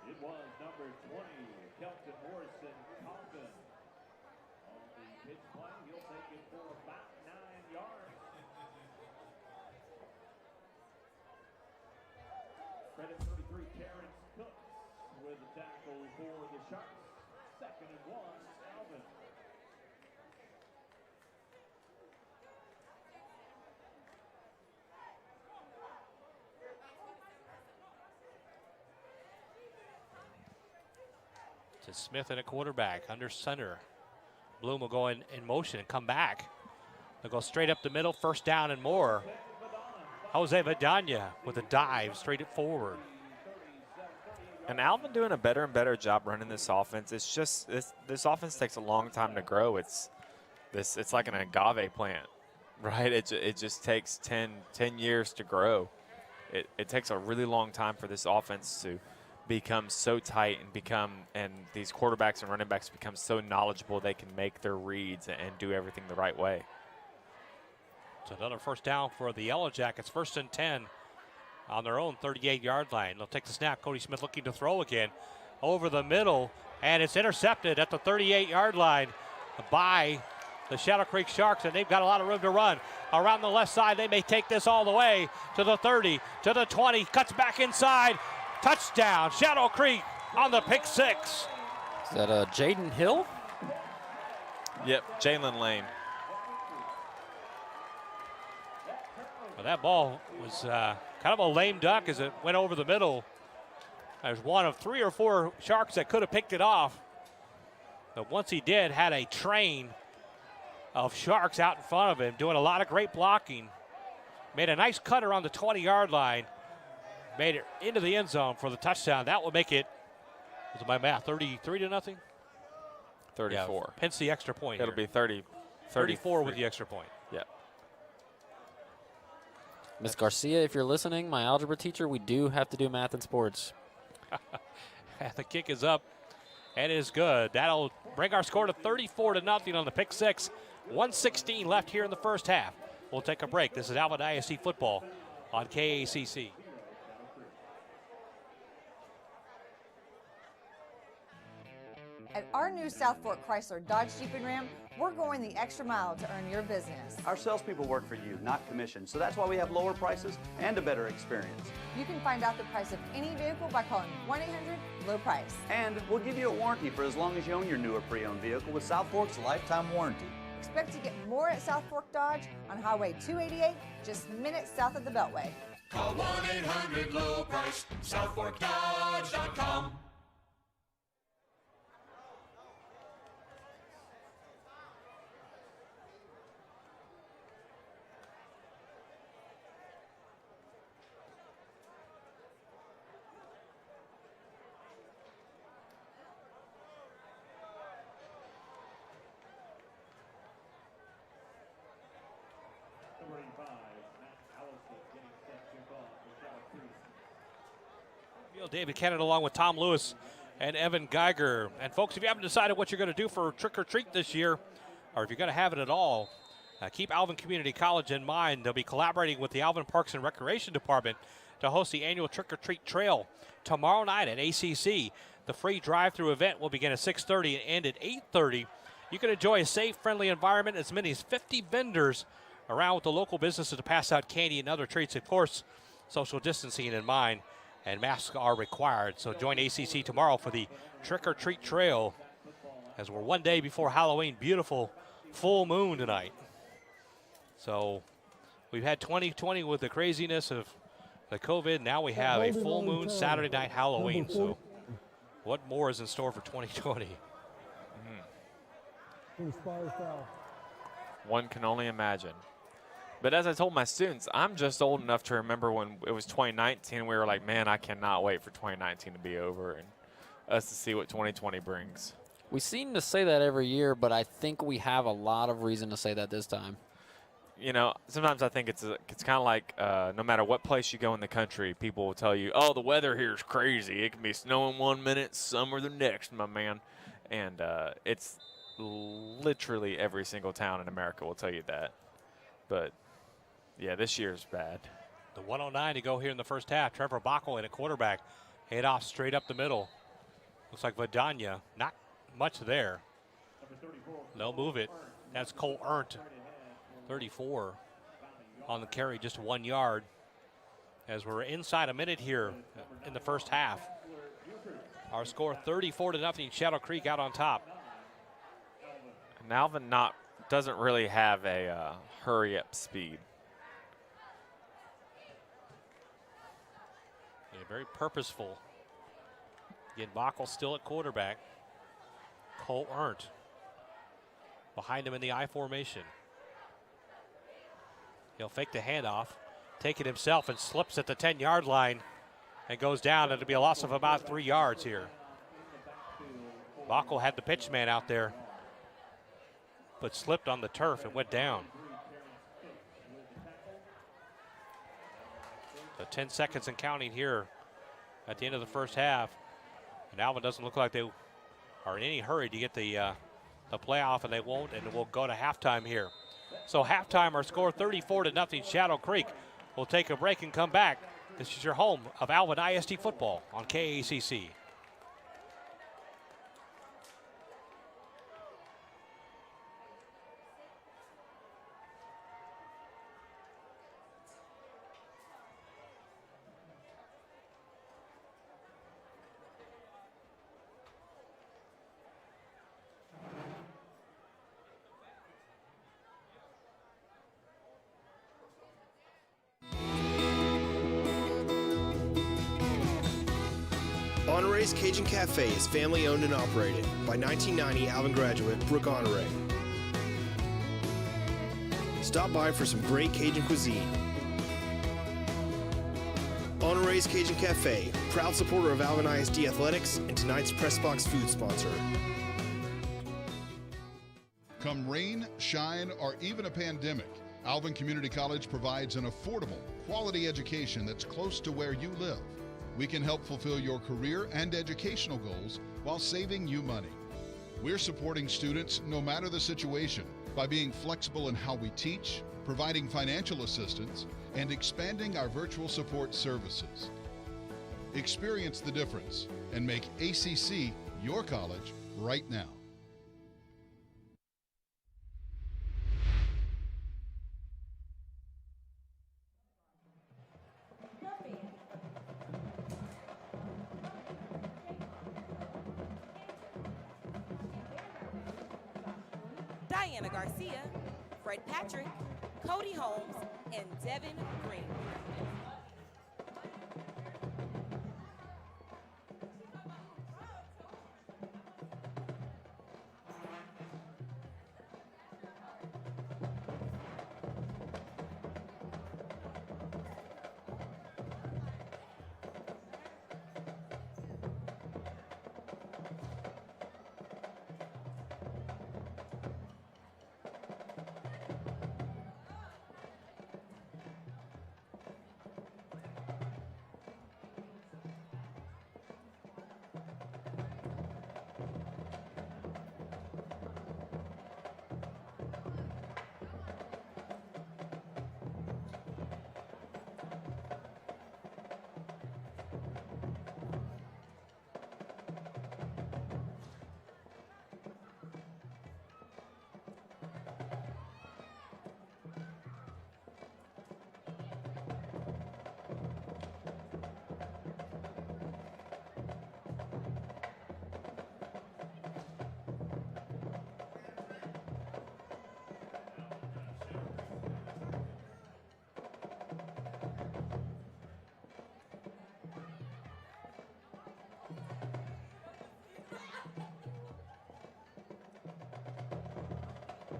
[SPEAKER 6] It was number 20, Kelton Morrison Compton. On the pitch play, he'll take it for about 9 yards. Credit 33, Terrence Cooks with the tackle for the Sharks. 2nd and 1, Alvin.
[SPEAKER 1] To Smith and a quarterback under center. Bloom will go in motion and come back. They'll go straight up the middle, 1st down and more. Jose Vidania with a dive straight forward.
[SPEAKER 3] And Alvin doing a better and better job running this offense. It's just this offense takes a long time to grow. It's like an agave plant, right? It just takes 10 years to grow. It takes a really long time for this offense to become so tight and these quarterbacks and running backs become so knowledgeable they can make their reads and do everything the right way.
[SPEAKER 1] So another 1st down for the Yellow Jackets. 1st and 10 on their own 38-yard line. They'll take the snap. Cody Smith looking to throw again over the middle, and it's intercepted at the 38-yard line by the Shadow Creek Sharks, and they've got a lot of room to run. Around the left side, they may take this all the way to the 30, to the 20, cuts back inside. Touchdown, Shadow Creek on the pick 6.
[SPEAKER 2] Is that Jaden Hill?
[SPEAKER 3] Yep, Jalen Lane.
[SPEAKER 1] Well, that ball was kind of a lame duck as it went over the middle. There's one of 3 or 4 Sharks that could have picked it off. But once he did, had a train of Sharks out in front of him, doing a lot of great blocking. Made a nice cutter on the 20-yard line. Made it into the end zone for the touchdown. That will make it, was my math, 33-0?
[SPEAKER 3] 34.
[SPEAKER 1] Yeah, hence the extra point.
[SPEAKER 3] It'll
[SPEAKER 1] here.
[SPEAKER 3] be 30.
[SPEAKER 1] 34 with the extra point.
[SPEAKER 3] Yep.
[SPEAKER 2] Miss Garcia, if you're listening, my algebra teacher, we do have to do math and sports.
[SPEAKER 1] The kick is up, and is good. That'll bring our score to 34-0 on the pick six. 1:16 left here in the first half. We'll take a break. This is Alvin ISD football on KACC.
[SPEAKER 8] At our new South Fork Chrysler Dodge Jeep and Ram, we're going the extra mile to earn your business.
[SPEAKER 9] Our salespeople work for you, not commission, so that's why we have lower prices and a better experience.
[SPEAKER 8] You can find out the price of any vehicle by calling 1-800-LOW-PRICE.
[SPEAKER 9] And we'll give you a warranty for as long as you own your newer pre-owned vehicle with South Fork's lifetime warranty.
[SPEAKER 8] Expect to get more at South Fork Dodge on Highway 288, just minutes south of the Beltway.
[SPEAKER 10] Call 1-800-LOW-PRICE, SouthForkDodge.com.
[SPEAKER 1] David Kennett along with Tom Lewis and Evan Geiger. And folks, if you haven't decided what you're going to do for trick or treat this year, or if you're going to have it at all, keep Alvin Community College in mind. They'll be collaborating with the Alvin Parks and Recreation Department to host the annual trick or treat trail tomorrow night at ACC. The free drive-through event will begin at 6:30 and end at 8:30. You can enjoy a safe, friendly environment. As many as 50 vendors around with the local businesses to pass out candy and other treats. Of course, social distancing in mind, and masks are required. So join ACC tomorrow for the trick-or-treat trail as we're one day before Halloween. Beautiful full moon tonight. So we've had 2020 with the craziness of the COVID. Now we have a full moon Saturday night Halloween. So what more is in store for 2020?
[SPEAKER 3] One can only imagine. But as I told my students, I'm just old enough to remember when it was 2019, we were like, man, I cannot wait for 2019 to be over and us to see what 2020 brings.
[SPEAKER 2] We seem to say that every year, but I think we have a lot of reason to say that this time.
[SPEAKER 3] You know, sometimes I think it's kind of like no matter what place you go in the country, people will tell you, oh, the weather here is crazy. It can be snowing one minute, summer the next, my man. And it's literally every single town in America will tell you that. But yeah, this year's bad.
[SPEAKER 1] The 109 to go here in the first half. Trevor Bockel in a quarterback. Head off straight up the middle. Looks like Vidania. Not much there. They'll move it. That's Cole Ernst. 34 on the carry, just 1 yard. As we're inside a minute here in the first half. Our score 34-0. Shadow Creek out on top.
[SPEAKER 3] And Alvin doesn't really have a hurry-up speed.
[SPEAKER 1] Yeah, very purposeful. Again, Bockel still at quarterback. Cole Ernst behind him in the I formation. He'll fake the handoff, take it himself, and slips at the 10-yard line and goes down. It'll be a loss of about 3 yards here. Bockel had the pitch man out there, but slipped on the turf and went down. So 10 seconds and counting here at the end of the first half. And Alvin doesn't look like they are in any hurry to get the playoff, and they won't, and we'll go to halftime here. So halftime, our score 34-0 Shadow Creek. We'll take a break and come back. This is your home of Alvin ISD football on KACC.
[SPEAKER 11] Honore's Cajun Cafe is family owned and operated by 1990 Alvin graduate Brooke Honore. Stop by for some great Cajun cuisine. Honore's Cajun Cafe, proud supporter of Alvin ISD Athletics and tonight's Press Box food sponsor.
[SPEAKER 5] Come rain, shine, or even a pandemic, Alvin Community College provides an affordable, quality education that's close to where you live. We can help fulfill your career and educational goals while saving you money. We're supporting students no matter the situation by being flexible in how we teach, providing financial assistance, and expanding our virtual support services. Experience the difference and make ACC your college right now.
[SPEAKER 12] Diana Garcia, Fred Patrick, Cody Holmes, and Devin Green.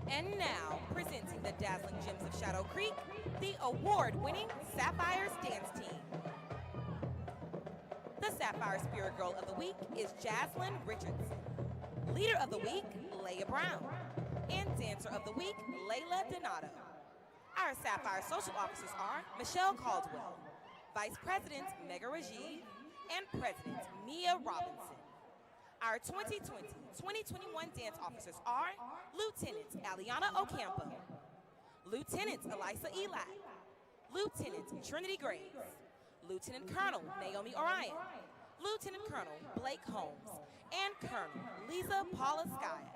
[SPEAKER 12] And now, presenting the dazzling gems of Shadow Creek, the award-winning Sapphires Dance Team. The Sapphire Spirit Girl of the Week is Jaslyn Richardson. Leader of the Week, Leah Brown. And Dancer of the Week, Layla Donato. Our Sapphire Social Officers are Michelle Caldwell, Vice President Mega Rajiv, and President Mia Robinson. Our 2020-2021 dance officers are Lieutenant Aliana Ocampo, Lieutenant Elisa Eli, Lieutenant Trinity Graves, Lieutenant Colonel Naomi Orion, Lieutenant Colonel Blake Holmes, and Colonel Lisa Paula Skaya.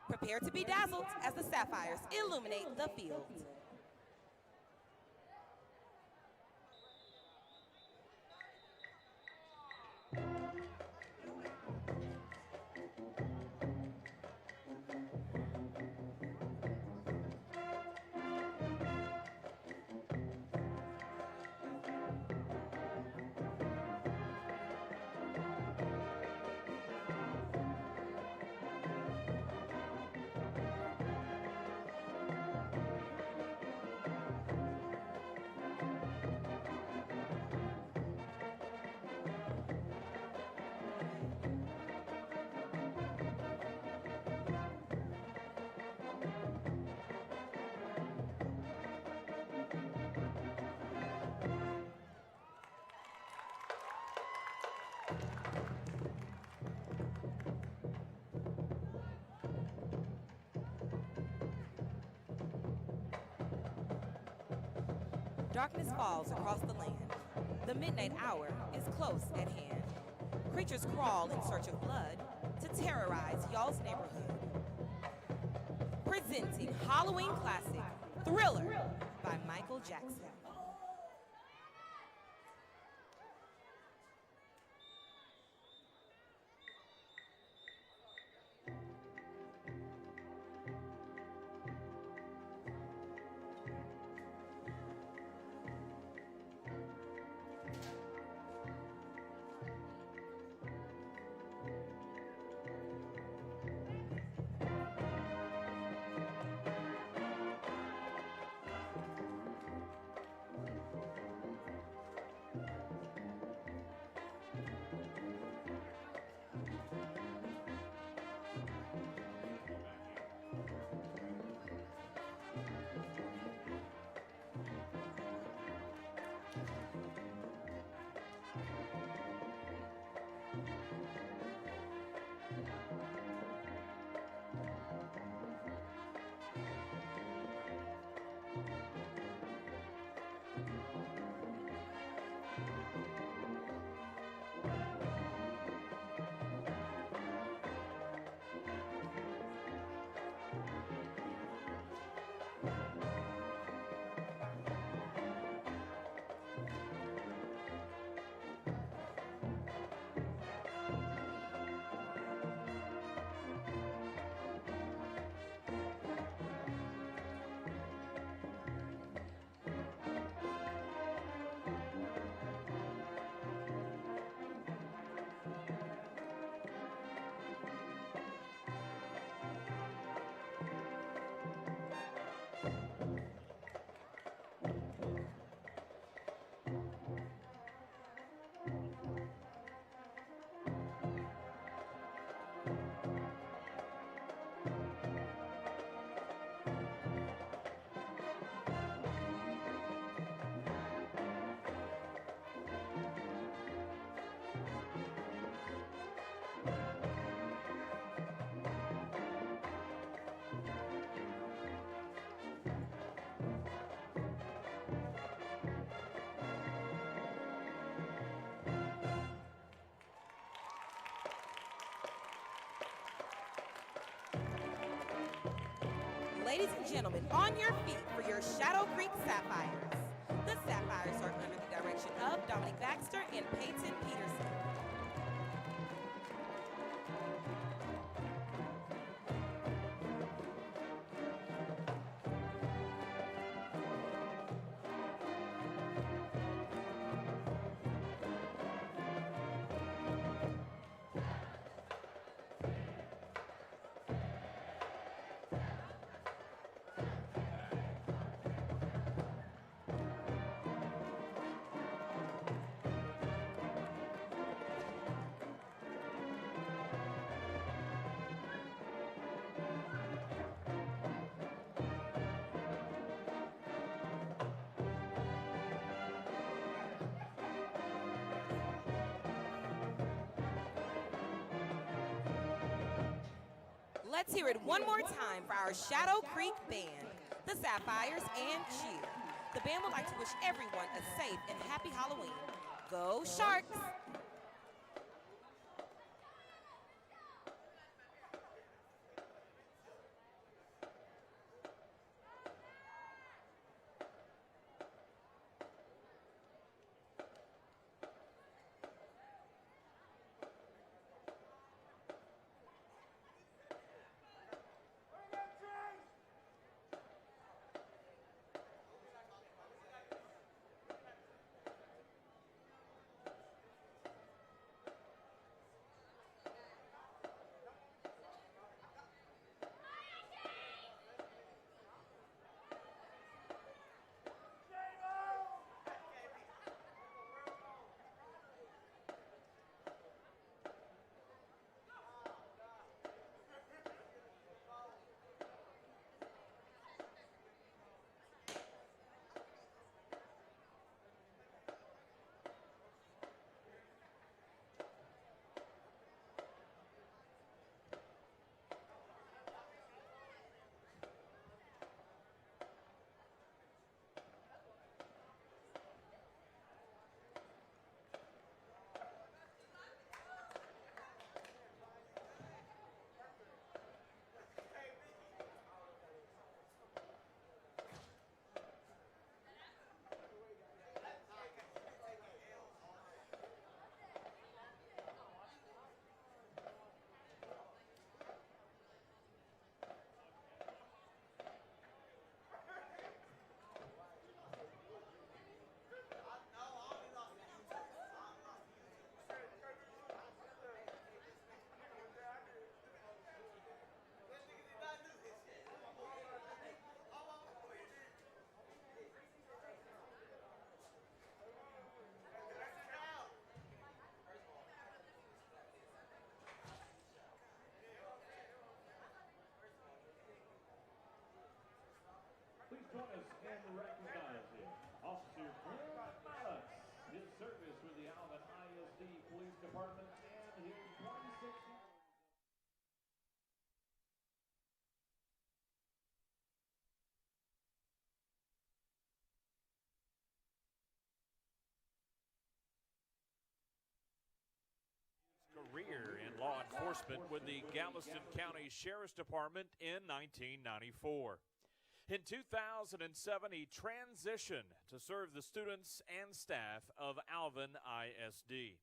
[SPEAKER 12] Prepare to be dazzled as the Sapphires illuminate the field. Darkness falls across the land. The midnight hour is close at hand. Creatures crawl in search of blood to terrorize y'all's neighborhood. Presenting Halloween classic, Thriller by Michael Jackson. Ladies and gentlemen, on your feet for your Shadow Creek Sapphires. The Sapphires are under the direction of Dominic Baxter and Peyton Peterson. Let's hear it one more time for our Shadow Creek Band, the Sapphires, and cheer. The band would like to wish everyone a safe and happy Halloween. Go Sharks!
[SPEAKER 6] Please join us in recognizing Officer Glenn Maddox, his service with the Alvin ISD Police Department, and his 26 years.
[SPEAKER 13] Career in law enforcement with the Galveston County Sheriff's Department in 1994. In 2007, he transitioned to serve the students and staff of Alvin ISD.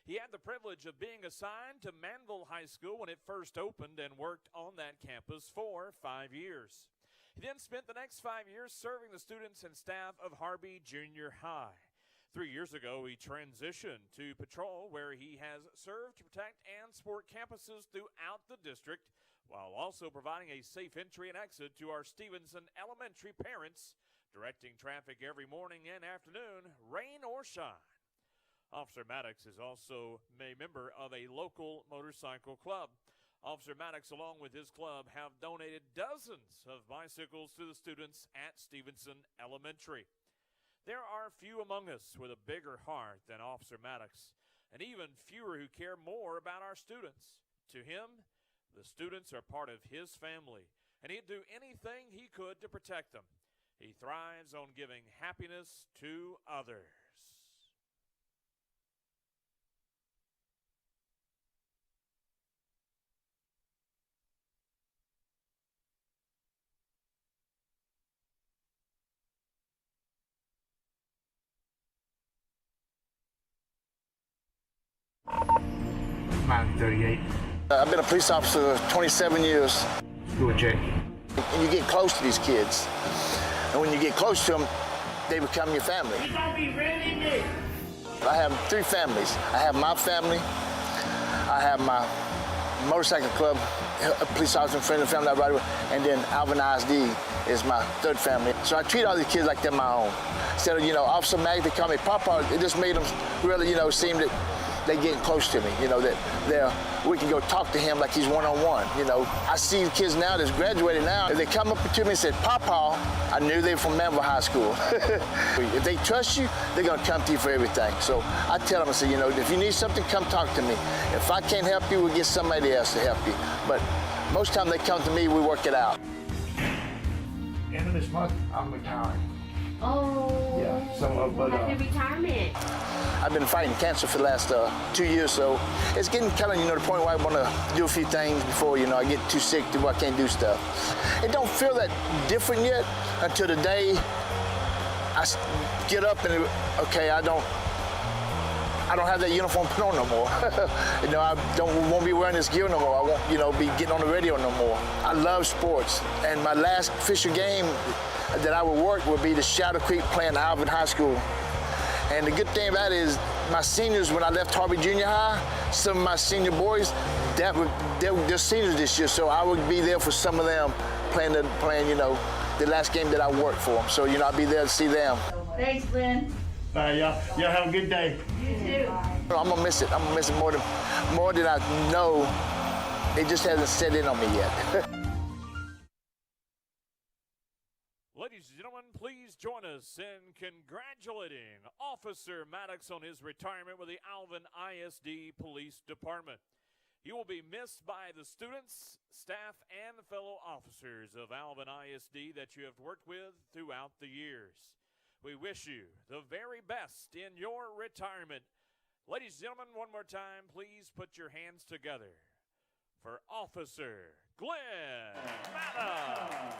[SPEAKER 13] He had the privilege of being assigned to Manville High School when it first opened and worked on that campus for 5 years. He then spent the next 5 years serving the students and staff of Harvey Junior High. 3 years ago, he transitioned to patrol, where he has served to protect and support campuses throughout the district, while also providing a safe entry and exit to our Stevenson Elementary parents, directing traffic every morning and afternoon, rain or shine. Officer Maddox is also a member of a local motorcycle club. Officer Maddox, along with his club, have donated dozens of bicycles to the students at Stevenson Elementary. There are few among us with a bigger heart than Officer Maddox, and even fewer who care more about our students. To him, the students are part of his family, and he'd do anything he could to protect them. He thrives on giving happiness to others.
[SPEAKER 14] 3938.
[SPEAKER 15] I've been a police officer 27 years.
[SPEAKER 14] Who are Jay?
[SPEAKER 15] And you get close to these kids. And when you get close to them, they become your family.
[SPEAKER 14] You gonna be really big.
[SPEAKER 15] I have 3 families. I have my family. I have my motorcycle club, a police officer friend and family I ride with, and then Alvin ISD is my 3rd family. So I treat all these kids like they're my own. Instead of, Officer Mag, they call me Papa, it just made them really, seem that they getting close to me, that we can go talk to him like he's one-on-one, I see kids now that's graduated now, if they come up to me and say, Papa, I knew they were from Manville High School. If they trust you, they're gonna come to you for everything. So I tell them, I say, if you need something, come talk to me. If I can't help you, we'll get somebody else to help you. But most of the time they come to me, we work it out.
[SPEAKER 14] End of this month, I'm retiring.
[SPEAKER 16] Oh,
[SPEAKER 14] yeah. So, but
[SPEAKER 16] happy retirement.
[SPEAKER 15] I've been fighting cancer for the last 2 years, so it's getting kind of, the point where I want to do a few things before, I get too sick to where I can't do stuff. It don't feel that different yet until the day I get up and, okay, I don't have that uniform put on no more. I won't be wearing this gear no more. I won't, be getting on the radio no more. I love sports, and my last official game that I would work would be the Shadow Creek playing Alvin High School. And the good thing about it is my seniors, when I left Harvey Junior High, some of my senior boys, they're seniors this year, so I would be there for some of them playing the last game that I worked for them. So, I'll be there to see them.
[SPEAKER 16] Thanks, Lynn.
[SPEAKER 14] bye, y'all. Y'all have a good day.
[SPEAKER 16] You too.
[SPEAKER 15] I'm gonna miss it. I'm gonna miss it more than I know. It just hasn't set in on me yet.
[SPEAKER 13] Ladies and gentlemen, please join us in congratulating Officer Maddox on his retirement with the Alvin ISD Police Department. He will be missed by the students, staff, and fellow officers of Alvin ISD that you have worked with throughout the years. We wish you the very best in your retirement. Ladies and gentlemen, one more time, please put your hands together for Officer Glenn Maddox.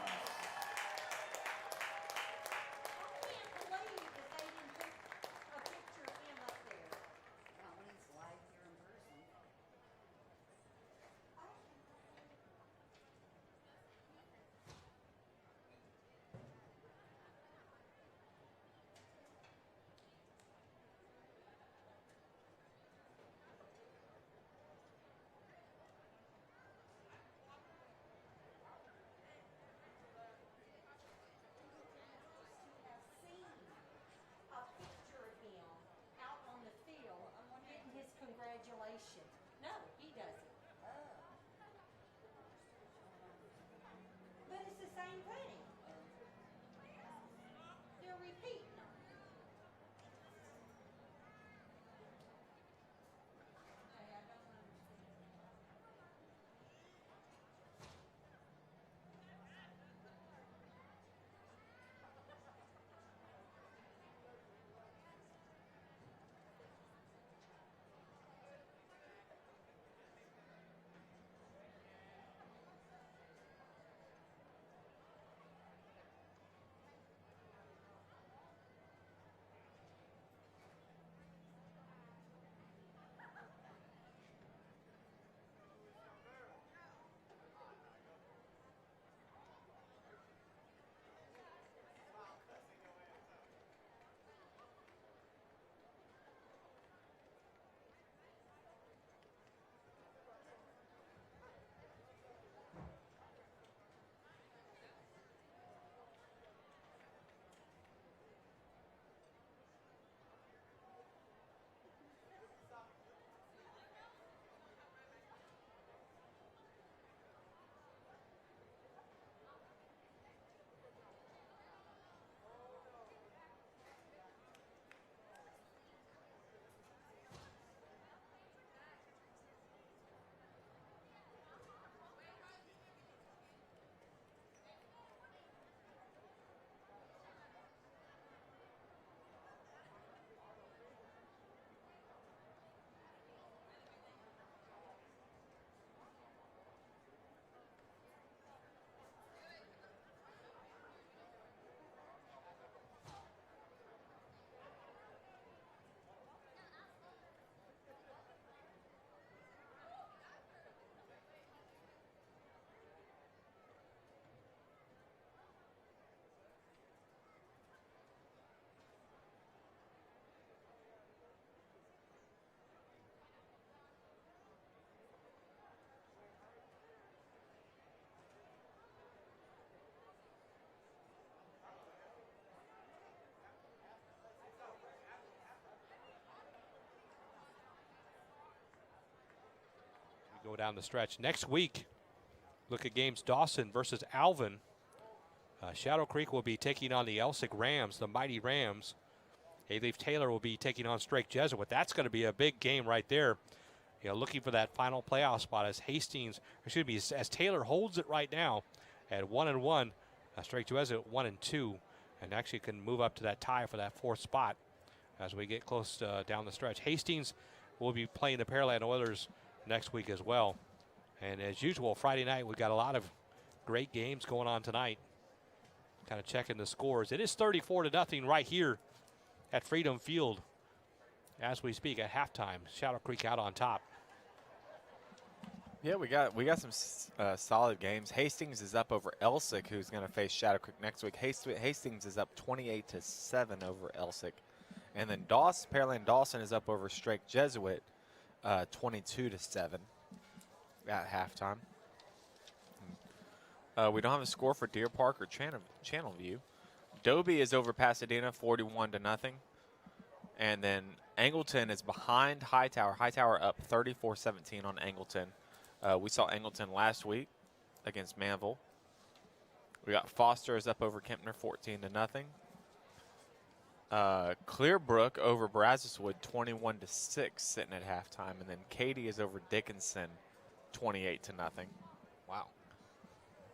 [SPEAKER 1] go down the stretch. Next week, look at games Dawson versus Alvin. Shadow Creek will be taking on the Elsick Rams, the mighty Rams. Leaf Taylor will be taking on Strake Jesuit. That's going to be a big game right there. You know, looking for that final playoff spot as as Taylor holds it right now at 1-1. Strake Jesuit 1-2, and actually can move up to that tie for that 4th spot as we get close down the stretch. Hastings will be playing the Pearland Oilers next week as well. And as usual, Friday night, we've got a lot of great games going on tonight. Kind of checking the scores. It is 34-0 right here at Freedom Field as we speak at halftime. Shadow Creek out on top.
[SPEAKER 3] Yeah, we got some solid games. Hastings is up over Elsick, who's going to face Shadow Creek next week. Hastings is up 28-7 over Elsick. And then Pearland Dawson is up over Strake Jesuit 22-7 at halftime. We don't have a score for Deer Park or Channelview. Dobie is over Pasadena 41-0. And then Angleton is behind Hightower. Hightower up 34-17 on Angleton. We saw Angleton last week against Manville. We got Foster is up over Kempner 14-0. Clearbrook over Brazoswood 21-6 sitting at halftime. And then Katy is over Dickinson 28-0. Wow.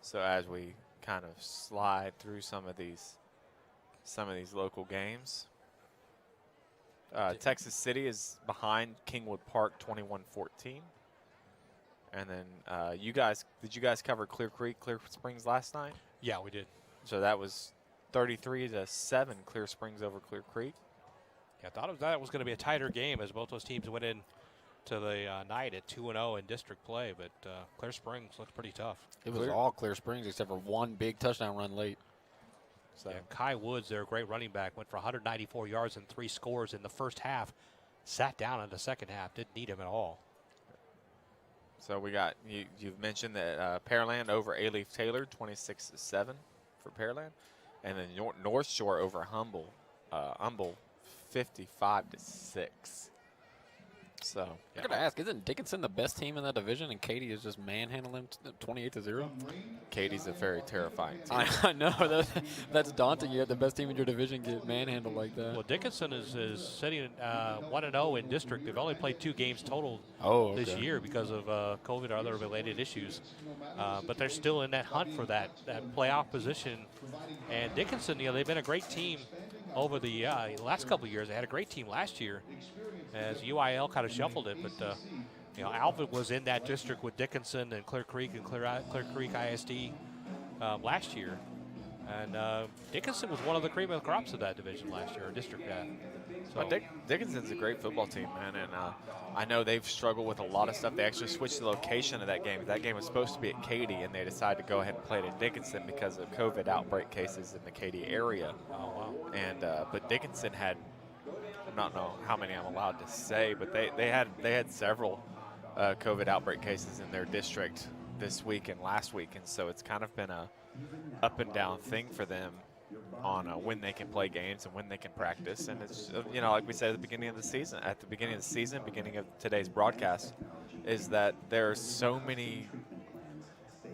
[SPEAKER 3] So as we kind of slide through some of these local games. Texas City is behind Kingwood Park 21-14. And then did you guys cover Clear Springs last night?
[SPEAKER 1] Yeah, we did.
[SPEAKER 3] So that was 33-7 Clear Springs over Clear Creek.
[SPEAKER 1] Yeah, I thought that was going to be a tighter game as both those teams went in to the night at 2-0 in district play, but Clear Springs looked pretty tough.
[SPEAKER 2] It was all Clear Springs except for one big touchdown run late.
[SPEAKER 1] So yeah, Kai Woods, their great running back, went for 194 yards and 3 scores in the first half. Sat down in the second half. Didn't need him at all.
[SPEAKER 3] So we got you've mentioned that Pearland over A-Leaf Taylor 26-7 for Pearland, and then North Shore over Humble 55-6. So
[SPEAKER 2] I gotta ask, isn't Dickinson the best team in that division, and Katy is just manhandling them 28-0?
[SPEAKER 3] Katy's a very terrifying team.
[SPEAKER 2] I know that's daunting. You have the best team in your division get manhandled like that.
[SPEAKER 1] Well, Dickinson is sitting 1-0 in district. They've only played 2 games total this year because of COVID or other related issues. But they're still in that hunt for that playoff position. And Dickinson, they've been a great team over the last couple of years. They had a great team last year as UIL kind of shuffled it, but Alvin was in that district with Dickinson and Clear Creek and Clear Creek ISD last year, and Dickinson was one of the cream of the crops of that division last year, or district.
[SPEAKER 3] So Dickinson's a great football team, man, and I know they've struggled with a lot of stuff. They actually switched the location of that game. That game was supposed to be at Katy, and they decided to go ahead and play it at Dickinson because of COVID outbreak cases in the Katy area.
[SPEAKER 1] Oh wow!
[SPEAKER 3] And but Dickinson had, I don't know how many I'm allowed to say, but they had several COVID outbreak cases in their district this week and last week, and so it's kind of been a up and down thing for them on when they can play games and when they can practice. And it's like we said at the beginning of the season, beginning of today's broadcast, is that there are so many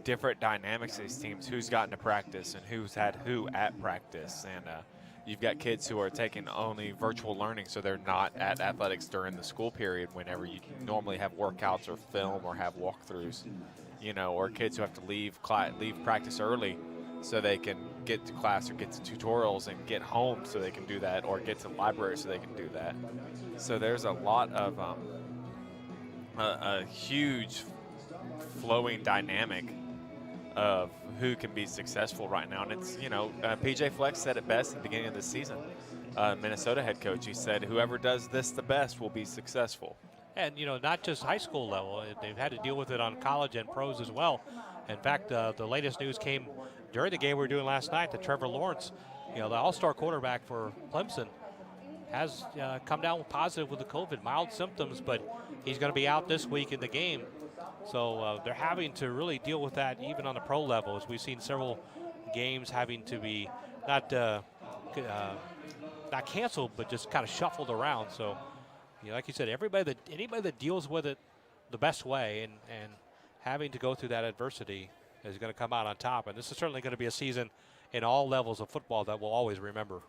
[SPEAKER 3] different dynamics of these teams, who's gotten to practice and who's had who at practice. And you've got kids who are taking only virtual learning, so they're not at athletics during the school period whenever you normally have workouts or film or have walkthroughs, or kids who have to leave practice early so they can get to class or get to tutorials and get home so they can do that, or get to the library so they can do that. So there's a lot of a huge flowing dynamic of who can be successful right now. And it's, PJ Flex said it best at the beginning of the season. Minnesota head coach, he said, whoever does this the best will be successful.
[SPEAKER 1] And, not just high school level. They've had to deal with it on college and pros as well. In fact, the latest news came during the game we were doing last night that Trevor Lawrence, the all-star quarterback for Clemson, has come down positive with the COVID, mild symptoms, but he's going to be out this week in the game. So they're having to really deal with that even on the pro level, as we've seen several games having to be not canceled, but just kind of shuffled around. So, like you said, anybody that deals with it the best way, and having to go through that adversity is going to come out on top. And this is certainly going to be a season in all levels of football that we'll always remember.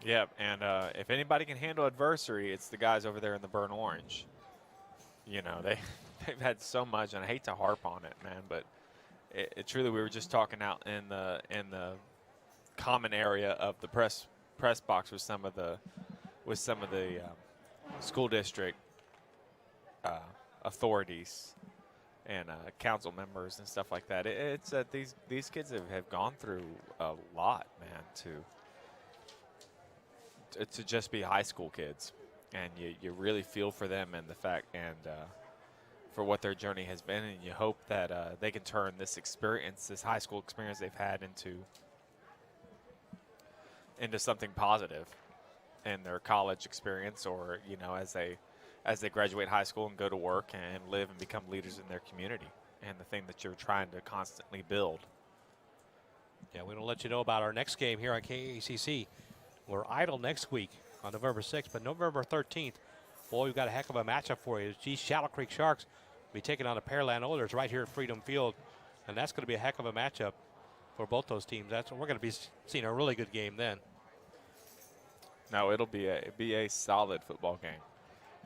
[SPEAKER 3] Yeah, and if anybody can handle adversity, it's the guys over there in the burnt orange. You know, they've had so much, and I hate to harp on it, man, but it truly, we were just talking out in the common area of the press box with some of the school district authorities and council members and stuff like that. It's these kids have gone through a lot, man, to just be high school kids, and you really feel for them and the fact for what their journey has been, and you hope that they can turn this high school experience they've had into something positive in their college experience, or as they graduate high school and go to work and live and become leaders in their community, and the thing that you're trying to constantly build.
[SPEAKER 1] Yeah, we're going to let you know about our next game here on KACC. We're idle next week on November 6th, but November 13th, boy, we've got a heck of a matchup for you. These Shadow Creek Sharks will be taking on the Pearland Oilers right here at Freedom Field, and that's going to be a heck of a matchup for both those teams. We're going to be seeing a really good game then.
[SPEAKER 3] No, it'll be a solid football game.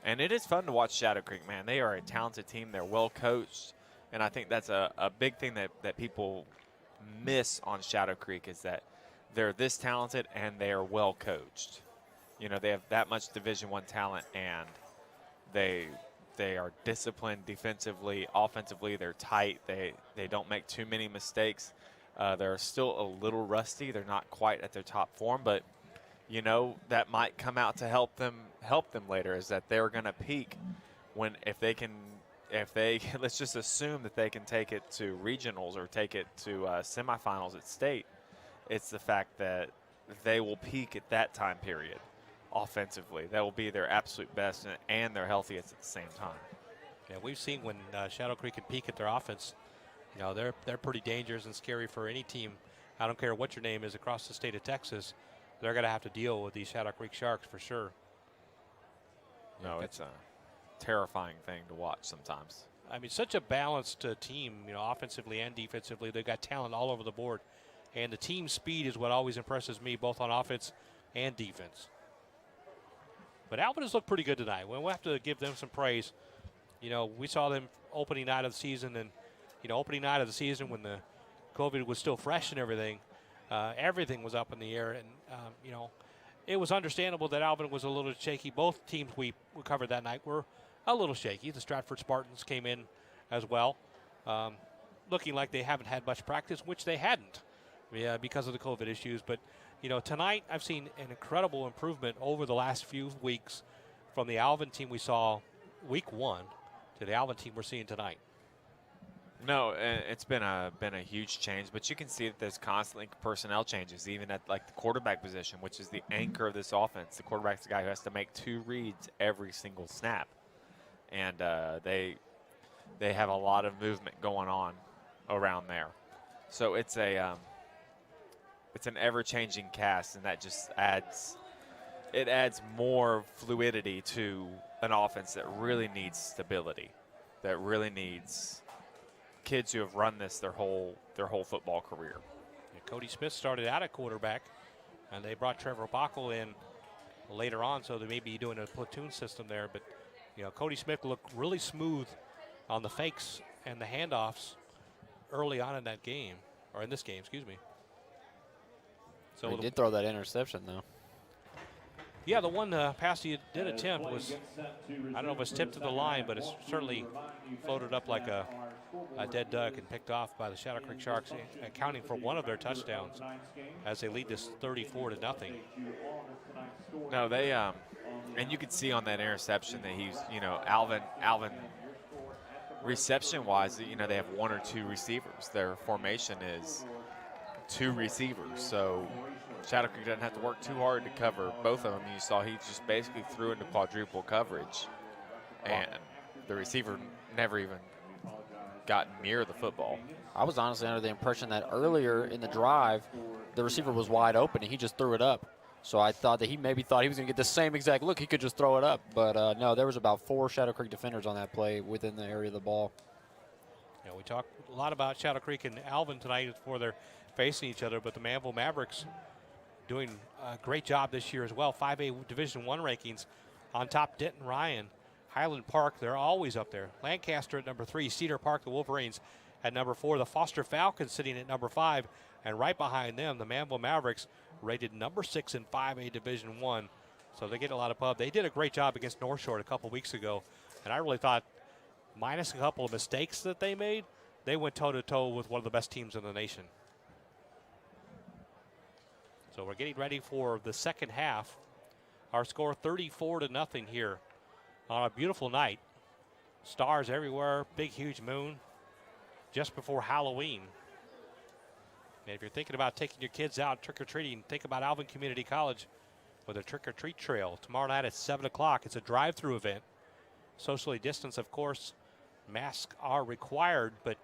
[SPEAKER 3] And it is fun to watch Shadow Creek, man. They are a talented team. They're well coached. And I think that's a big thing that people miss on Shadow Creek is that they're this talented and they are well coached. You know, they have that much Division I talent, and they are disciplined defensively, offensively. They're tight. They don't make too many mistakes. They're still a little rusty. They're not quite at their top form, but that might come out to help them later, is that they're going to peak if they let's just assume that they can take it to regionals or take it to semifinals at state. It's the fact that they will peak at that time period offensively. That will be their absolute best, and their healthiest at the same time.
[SPEAKER 1] Yeah, we've seen when Shadow Creek can peak at their offense, they're pretty dangerous and scary for any team. I don't care what your name is across the state of Texas. They're going to have to deal with these Shadow Creek Sharks for sure.
[SPEAKER 3] No, it's a terrifying thing to watch sometimes.
[SPEAKER 1] I mean, such a balanced team, offensively and defensively. They've got talent all over the board. And the team speed is what always impresses me, both on offense and defense. But Alvin has looked pretty good tonight. We'll have to give them some praise. We saw them opening night of the season, and, opening night of the season when the COVID was still fresh and everything. Everything was up in the air, and it was understandable that Alvin was a little shaky. Both teams we covered that night were a little shaky. The Stratford Spartans came in as well, looking like they haven't had much practice, which they hadn't, because of the COVID issues. But tonight I've seen an incredible improvement over the last few weeks from the Alvin team we saw week 1 to the Alvin team we're seeing tonight.
[SPEAKER 3] No, it's been a huge change, but you can see that there's constantly personnel changes, even at the quarterback position, which is the anchor of this offense. The quarterback's the guy who has to make 2 reads every single snap, and they have a lot of movement going on around there. So it's an ever-changing cast, and that just adds more fluidity to an offense that really needs stability, that really needs kids who have run this their whole football career.
[SPEAKER 1] Yeah, Cody Smith started out at quarterback, and they brought Trevor Bockel in later on, so they may be doing a platoon system there. But Cody Smith looked really smooth on the fakes and the handoffs early on in that game, or in this game, excuse me.
[SPEAKER 2] So he did throw that interception, though.
[SPEAKER 1] Yeah, the one pass he did attempt was, I don't know if it was tipped to the line, but it certainly floated up like a dead duck and picked off by the Shadow Creek Sharks, accounting for one of their touchdowns as they lead this 34-0.
[SPEAKER 3] No, they and you could see on that interception that he's, Alvin reception-wise, they have 1 or 2 receivers. Their formation is 2 receivers, so Shadow Creek doesn't have to work too hard to cover both of them. You saw he just basically threw into quadruple coverage, and the receiver never even got near the football.
[SPEAKER 2] I was honestly under the impression that earlier in the drive, the receiver was wide open and he just threw it up. So I thought that he maybe thought he was going to get the same exact look. He could just throw it up. But no, there was about 4 Shadow Creek defenders on that play within the area of the ball.
[SPEAKER 1] Yeah, we talked a lot about Shadow Creek and Alvin tonight before they're facing each other, but the Manville Mavericks doing a great job this year as well. 5A Division I rankings on top. Denton Ryan, Highland Park, they're always up there. Lancaster at number 3, Cedar Park, the Wolverines at number 4, the Foster Falcons sitting at number 5, and right behind them, the Manville Mavericks rated number 6 in 5A Division I. So they get a lot of pub. They did a great job against North Shore a couple weeks ago, and I really thought, minus a couple of mistakes that they made, they went toe-to-toe with one of the best teams in the nation. So we're getting ready for the second half. Our score 34-0 here on a beautiful night. Stars everywhere, big, huge moon, just before Halloween. And if you're thinking about taking your kids out trick-or-treating, think about Alvin Community College with a trick-or-treat trail. Tomorrow night at 7 o'clock, it's a drive-through event. Socially distanced, of course. Masks are required, but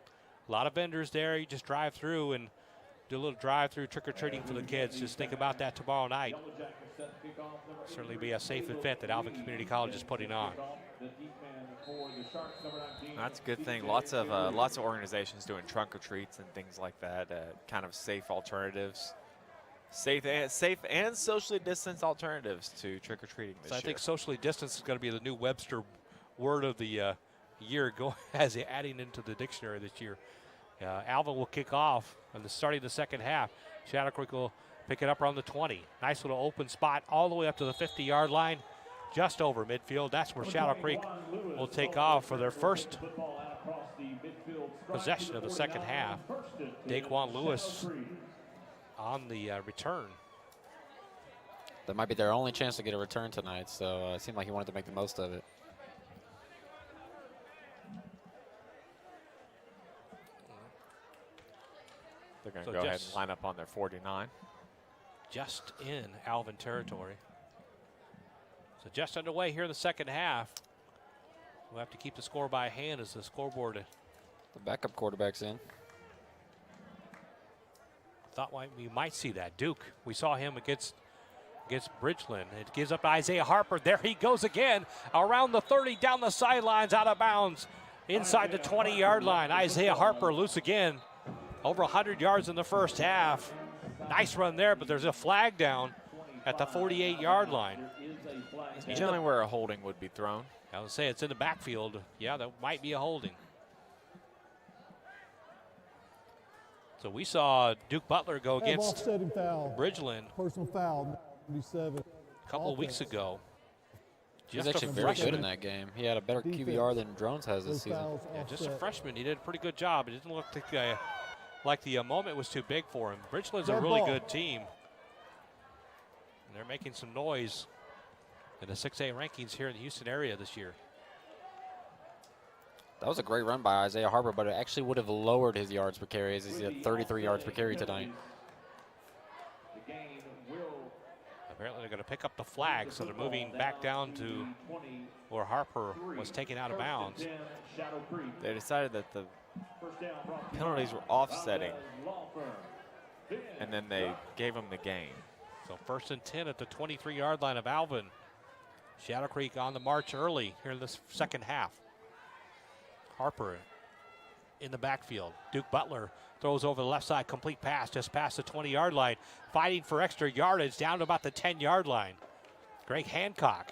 [SPEAKER 1] a lot of vendors there. You just drive through and do a little drive-through trick-or-treating for the kids. Just think about that tomorrow night. Certainly be a safe event that Alvin Community College is putting on.
[SPEAKER 3] That's a good thing. Lots of organizations doing trunk or treats and things like that. Kind of safe alternatives, safe and socially distanced alternatives to trick or treating this
[SPEAKER 1] So I
[SPEAKER 3] year.
[SPEAKER 1] think socially distanced is going to be the new Webster word of the year, as adding into the dictionary this year. Alvin will kick off on the starting the second half. Shadow Creek will pick it up around the 20. Nice little open spot all the way up to the 50-yard line, just over midfield. That's where Shadow Creek will take off for their first possession of the second half. Daquan Lewis on the return.
[SPEAKER 2] That might be their only chance to get a return tonight, so it seemed like he wanted to make the most of it.
[SPEAKER 3] They're going to go ahead and line up on their 49.
[SPEAKER 1] Just in Alvin territory. So just underway here in the second half. We'll have to keep the score by hand as the scoreboard.
[SPEAKER 2] The backup quarterback's in.
[SPEAKER 1] Thought we might see that. Duke, we saw him against Bridgeland. It gives up to Isaiah Harper. There he goes again. Around the 30, down the sidelines, out of bounds. Inside the 20-yard line. Isaiah Harper loose again. Over 100 yards in the first half. Nice run there, but there's a flag down at the 48-yard line.
[SPEAKER 3] It's generally where a holding would be thrown.
[SPEAKER 1] I would say it's in the backfield. Yeah, that might be a holding. So we saw Duke Butler go against Bridgeland.
[SPEAKER 4] Personal foul, 97.
[SPEAKER 1] A couple of weeks ago.
[SPEAKER 2] He was actually very good in that game. He had a better QBR than Drones has this season.
[SPEAKER 1] Yeah, just a freshman. He did a pretty good job. It didn't look like the moment was too big for him. Bridgeland's a really good team. And they're making some noise in the 6A rankings here in the Houston area this year.
[SPEAKER 2] That was a great run by Isaiah Harper, but it actually would have lowered his yards per carry, as he's at 33 yards per carry tonight.
[SPEAKER 1] Apparently they're going to pick up the flag, so they're moving back down to where Harper was taken out of bounds.
[SPEAKER 3] They decided that the penalties were offsetting, and then they gave them the game.
[SPEAKER 1] So 1st and 10 at the 23-yard line of Alvin. Shadow Creek on the march early here in this second half. Harper in the backfield. Duke Butler throws over the left side, complete pass, just past the 20-yard line, fighting for extra yardage down to about the 10-yard line. Greg Hancock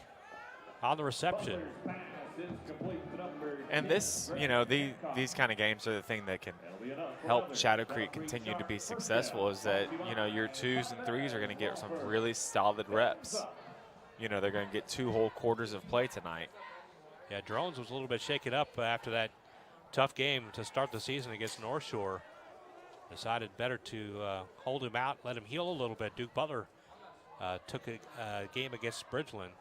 [SPEAKER 1] on the reception.
[SPEAKER 3] And this, these kind of games are the thing that can help Shadow Creek continue to be successful, is that, your 2s and 3s are going to get some really solid reps. They're going to get 2 whole quarters of play tonight.
[SPEAKER 1] Yeah, Drones was a little bit shaken up after that tough game to start the season against North Shore. Decided better to hold him out, let him heal a little bit. Duke Butler took a game against Bridgeland.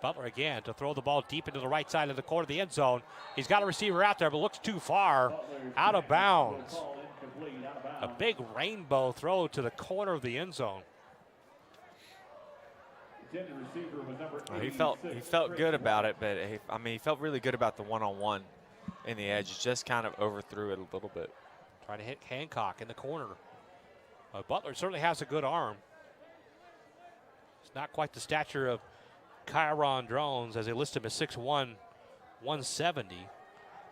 [SPEAKER 1] Butler again to throw the ball deep into the right side of the corner of the end zone. He's got a receiver out there, but looks too far, out of bounds. A big rainbow throw to the corner of the end zone.
[SPEAKER 3] He felt good about it, but he felt really good about the one-on-one in the edge. Just kind of overthrew it a little bit.
[SPEAKER 1] Trying to hit Hancock in the corner. Butler certainly has a good arm. It's not quite the stature of Kyron Drones, as they list him as 6'1", 170.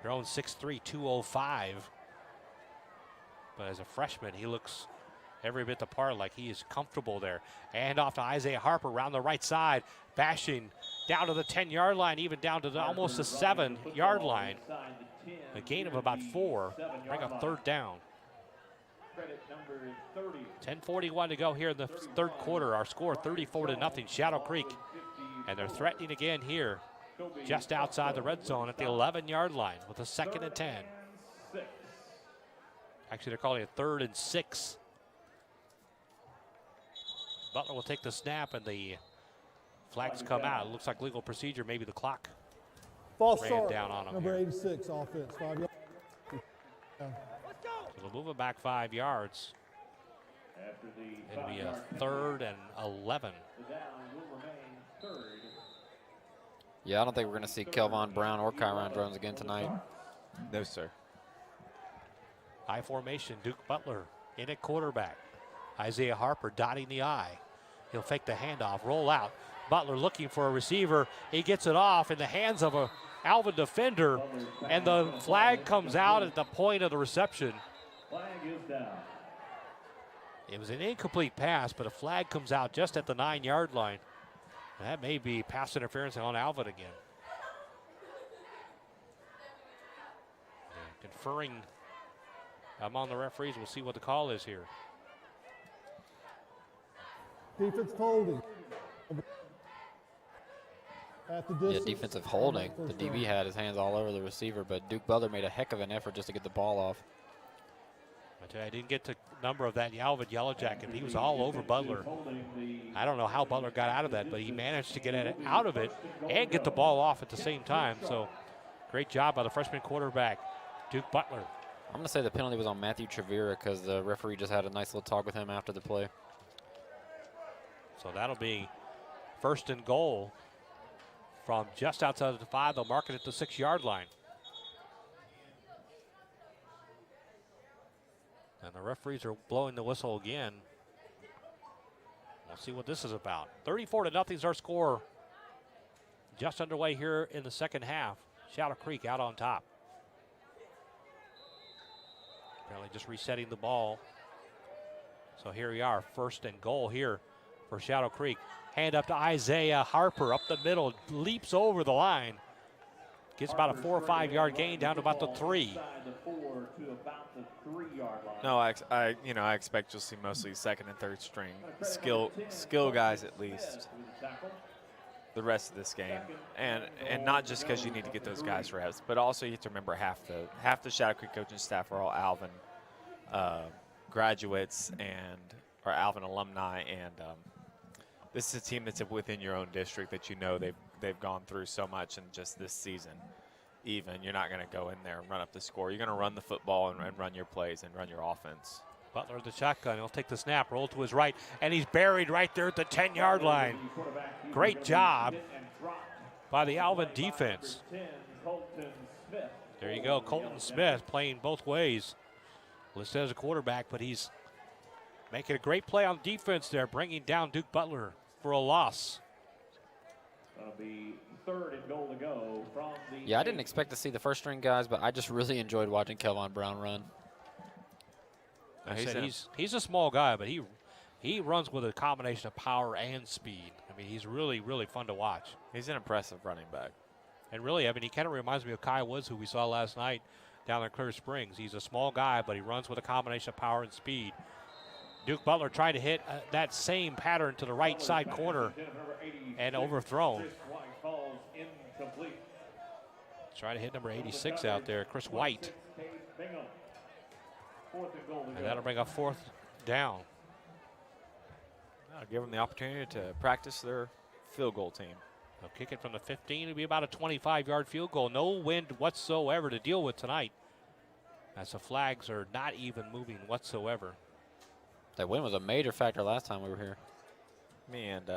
[SPEAKER 1] Drones 6'3", 205. But as a freshman, he looks every bit the part, like he is comfortable there. And off to Isaiah Harper around the right side, bashing down to the 10-yard line, even down to almost the 7-yard line. A gain of about 4, bring up third down. 10:41 to go here in the third quarter. Our score 34-0, Shadow Creek. And they're threatening again here, just outside the red zone at the 11-yard line with a 2nd and 10. Actually, they're calling it 3rd and 6. Butler will take the snap, and the flags come out. It looks like legal procedure, maybe the clock
[SPEAKER 4] False
[SPEAKER 1] ran
[SPEAKER 4] start.
[SPEAKER 1] down on him
[SPEAKER 4] Number
[SPEAKER 1] here.
[SPEAKER 4] 86, offense, 5 yards.
[SPEAKER 1] So they'll move it back 5 yards. It'll be a 3rd and 11.
[SPEAKER 2] Yeah, I don't think we're going to see Kelvon Brown or Kyron Drones again tonight.
[SPEAKER 3] No, sir.
[SPEAKER 1] High formation, Duke Butler in at quarterback. Isaiah Harper dotting the I. He'll fake the handoff, roll out. Butler looking for a receiver. He gets it off in the hands of a Alvin defender, and the flag comes out at the point of the reception.
[SPEAKER 6] Flag is down.
[SPEAKER 1] It was an incomplete pass, but a flag comes out just at the 9-yard line. That may be pass interference on Alvin again. Yeah, conferring among the referees. We'll see what the call is here.
[SPEAKER 4] Defense holding. At the
[SPEAKER 2] Yeah,
[SPEAKER 4] distance.
[SPEAKER 2] defensive holding. The
[SPEAKER 4] First down.
[SPEAKER 2] DB had his hands all over the receiver, but Duke Butler made a heck of an effort just to get the ball off.
[SPEAKER 1] I tell you, I didn't get the number of that Alvin Yellow Jacket. He was all over Butler. I don't know how Butler got out of that, but he managed to get it out of it and get the ball off at the same time. So great job by the freshman quarterback, Duke Butler.
[SPEAKER 2] I'm going to say the penalty was on Matthew Trevera because the referee just had a nice little talk with him after the play.
[SPEAKER 1] So that'll be 1st and goal from just outside of the 5. They'll mark it at the 6-yard line. And the referees are blowing the whistle again. We'll see what this is about. 34-0 is our score. Just underway here in the second half. Shadow Creek out on top. Apparently just resetting the ball. So here we are, 1st and goal here for Shadow Creek. Hand up to Isaiah Harper up the middle, leaps over the line. Gets about a 4 or 5 yard gain down to about the 3.
[SPEAKER 3] No, I expect you'll see mostly 2nd and 3rd string skill guys at least the rest of this game, and not just because you need to get those guys reps, but also you have to remember half the Shadow Creek coaching staff are all Alvin graduates or Alvin alumni, and this is a team that's within your own district that you know they've gone through so much in just this season. Even you're not going to go in there and run up the score. You're going to run the football and run your plays and run your offense.
[SPEAKER 1] Butler the shotgun. He'll take the snap, roll to his right, and he's buried right there at the 10-yard line. Great job by the Alvin defense. There you go, Colton Smith playing both ways. Listed as a quarterback, but he's making a great play on defense there, bringing down Duke Butler for a loss.
[SPEAKER 6] That'll be 3rd and goal to go from the.
[SPEAKER 2] Yeah, I didn't expect to see the 1st string guys, but I just really enjoyed watching Kelvon Brown run.
[SPEAKER 1] He's a small guy, but he runs with a combination of power and speed. I mean, he's really, really fun to watch.
[SPEAKER 3] He's an impressive running back.
[SPEAKER 1] And really, I mean, he kind of reminds me of Kai Woods, who we saw last night down in Clear Springs. He's a small guy, but he runs with a combination of power and speed. Duke Butler trying to hit that same pattern to the right side corner and overthrown. Trying to hit number 86 out there, Chris White. And that'll bring up 4th down.
[SPEAKER 3] I'll give them the opportunity to practice their field goal team.
[SPEAKER 1] They'll kick it from the 15. It'll be about a 25-yard field goal. No wind whatsoever to deal with tonight, as the flags are not even moving whatsoever.
[SPEAKER 2] That wind was a major factor last time we were here.
[SPEAKER 3] Me and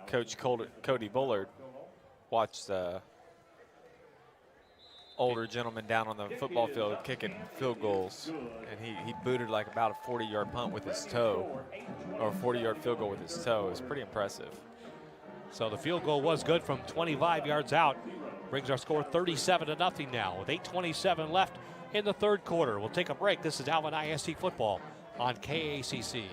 [SPEAKER 3] Coach Cody Bullard watched older gentleman down on the football field kicking field goals, and he booted like about a 40-yard punt with his toe, or a 40-yard field goal with his toe. It was pretty impressive.
[SPEAKER 1] So the field goal was good from 25 yards out. Brings our score 37-0 now with 8:27 left in the third quarter. We'll take a break. This is Alvin ISD football on KACC.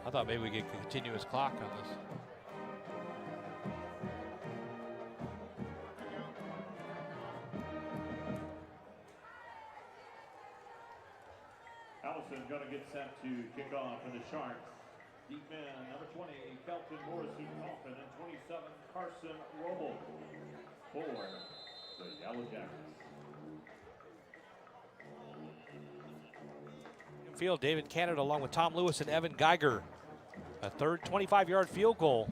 [SPEAKER 1] I thought maybe we could continue his clock on this.
[SPEAKER 6] Allison going to get set to kick off for the Sharks. Deep in, number 20, Kelton Morrison Coffin, and 27, Carson Roble for the Yellow Jackets.
[SPEAKER 1] Field, David Canada along with Tom Lewis and Evan Geiger. A third 25-yard field goal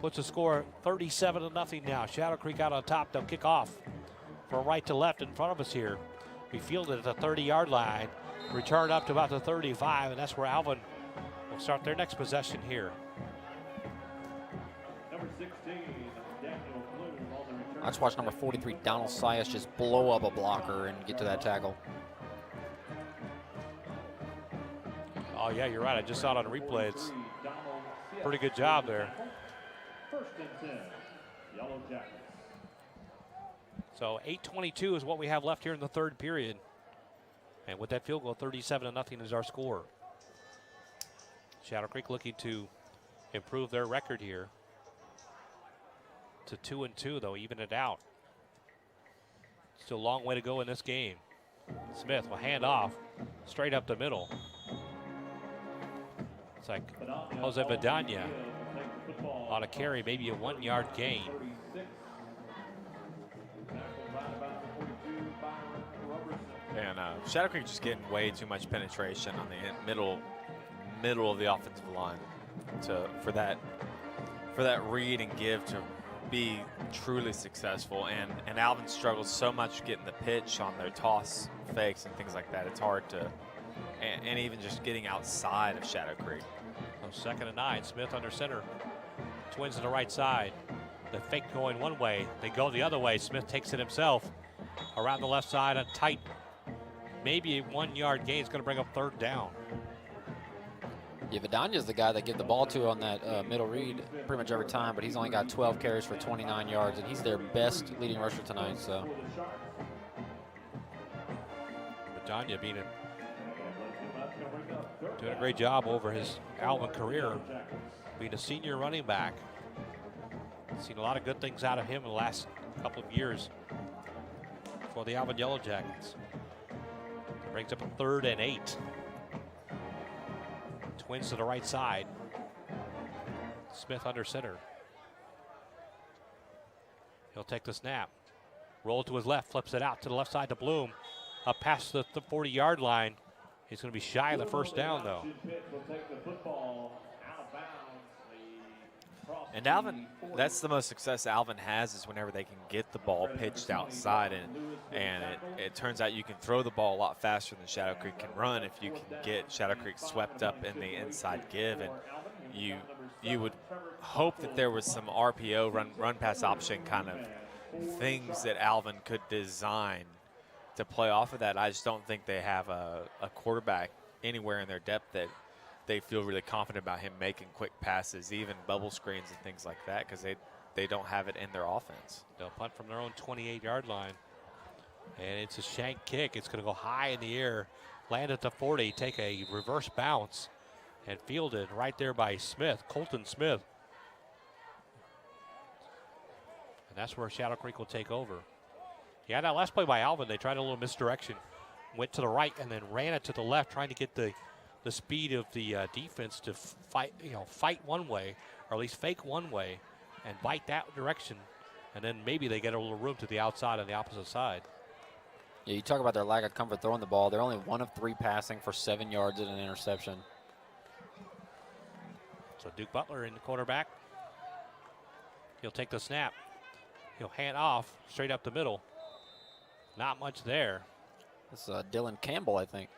[SPEAKER 1] puts the score 37-0 now. Shadow Creek out on top. They'll kick off from right to left in front of us here. We fielded at the 30-yard line, return up to about the 35, and that's where Alvin will start their next possession here.
[SPEAKER 6] Number 16, Daniel Bloom on the return.
[SPEAKER 2] I just watched number 43, Donald Sias, just blow up a blocker and get to that tackle.
[SPEAKER 1] Oh, yeah, you're right. I just saw it on replay. It's pretty good job there.
[SPEAKER 6] First and 10, Yellow Jackets.
[SPEAKER 1] So 8:22 is what we have left here in the third period. And with that field goal, 37-0 is our score. Shadow Creek looking to improve their record here to 2-2, though, even it out. Still a long way to go in this game. Smith will hand off straight up the middle. It's like Jose Vidania on a carry, maybe a 1-yard gain.
[SPEAKER 3] And Shadow Creek just getting way too much penetration on the middle of the offensive line for that read and give to be truly successful. And Alvin struggles so much getting the pitch on their toss fakes and things like that. It's hard to, and even just getting outside of Shadow Creek.
[SPEAKER 1] So 2nd and 9, Smith under center. Twins to the right side. The fake going one way, they go the other way. Smith takes it himself around the left side, a tight, maybe a 1-yard gain is going to bring up 3rd down.
[SPEAKER 2] Yeah, Vidania's the guy they give the ball to on that middle read pretty much every time, but he's only got 12 carries for 29 yards, and he's their best leading rusher tonight. So
[SPEAKER 1] Vidania doing a great job over his Alvin career, being a senior running back. Seen a lot of good things out of him in the last couple of years for the Alvin Yellow Jackets. Brings up a 3rd and 8. Twins to the right side. Smith under center. He'll take the snap. Roll to his left, flips it out to the left side to Bloom. Up past the 40-yard line. He's going to be shy of the 1st down, though.
[SPEAKER 3] And Alvin, that's the most success Alvin has, is whenever they can get the ball pitched outside, and it turns out you can throw the ball a lot faster than Shadow Creek can run if you can get Shadow Creek swept up in the inside give. And you would hope that there was some RPO, run pass option kind of things that Alvin could design to play off of that. I just don't think they have a quarterback anywhere in their depth that they feel really confident about him making quick passes, even bubble screens and things like that, because they don't have it in their offense.
[SPEAKER 1] They'll punt from their own 28-yard line. And it's a shank kick. It's going to go high in the air, land at the 40, take a reverse bounce, and fielded right there by Smith, Colton Smith. And that's where Shadow Creek will take over. Yeah, that last play by Alvin, they tried a little misdirection. Went to the right and then ran it to the left, trying to get the speed of the defense to fight one way, or at least fake one way and bite that direction, and then maybe they get a little room to the outside on the opposite side.
[SPEAKER 2] Yeah, you talk about their lack of comfort throwing the ball. They're only 1 of 3 passing for 7 yards and an interception.
[SPEAKER 1] So Duke Butler in the quarterback. He'll take the snap. He'll hand off straight up the middle. Not much there.
[SPEAKER 2] This is Dylan Campbell, I think.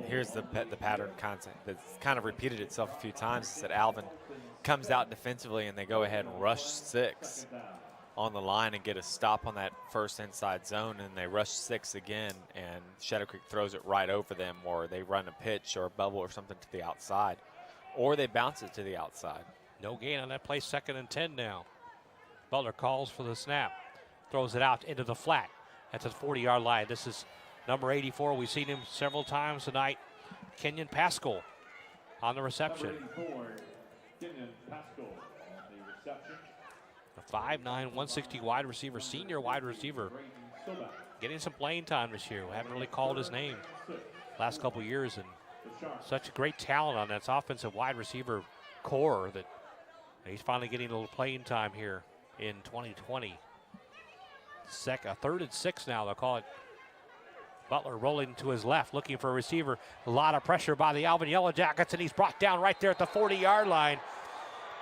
[SPEAKER 3] Here's the pattern concept that's kind of repeated itself a few times. Is that Alvin comes out defensively and they go ahead and rush 6 on the line and get a stop on that first inside zone, and they rush 6 again, and Shadow Creek throws it right over them, or they run a pitch or a bubble or something to the outside, or they bounce it to the outside.
[SPEAKER 1] No gain on that play, 2nd and 10 now. Butler calls for the snap, throws it out into the flat at the 40-yard line. This is number 84. We've seen him several times tonight. Kenyon Pascal on the reception.
[SPEAKER 6] Number 84, Kenyon Pascal on the reception.
[SPEAKER 1] The 5'9", 160 wide receiver, senior wide receiver, getting some playing time this year. We haven't really called his name last couple years, and such great talent on that offensive wide receiver core that he's finally getting a little playing time here in 2020. 3rd and 6 now, they'll call it. Butler rolling to his left, looking for a receiver. A lot of pressure by the Alvin Yellow Jackets, and he's brought down right there at the 40-yard line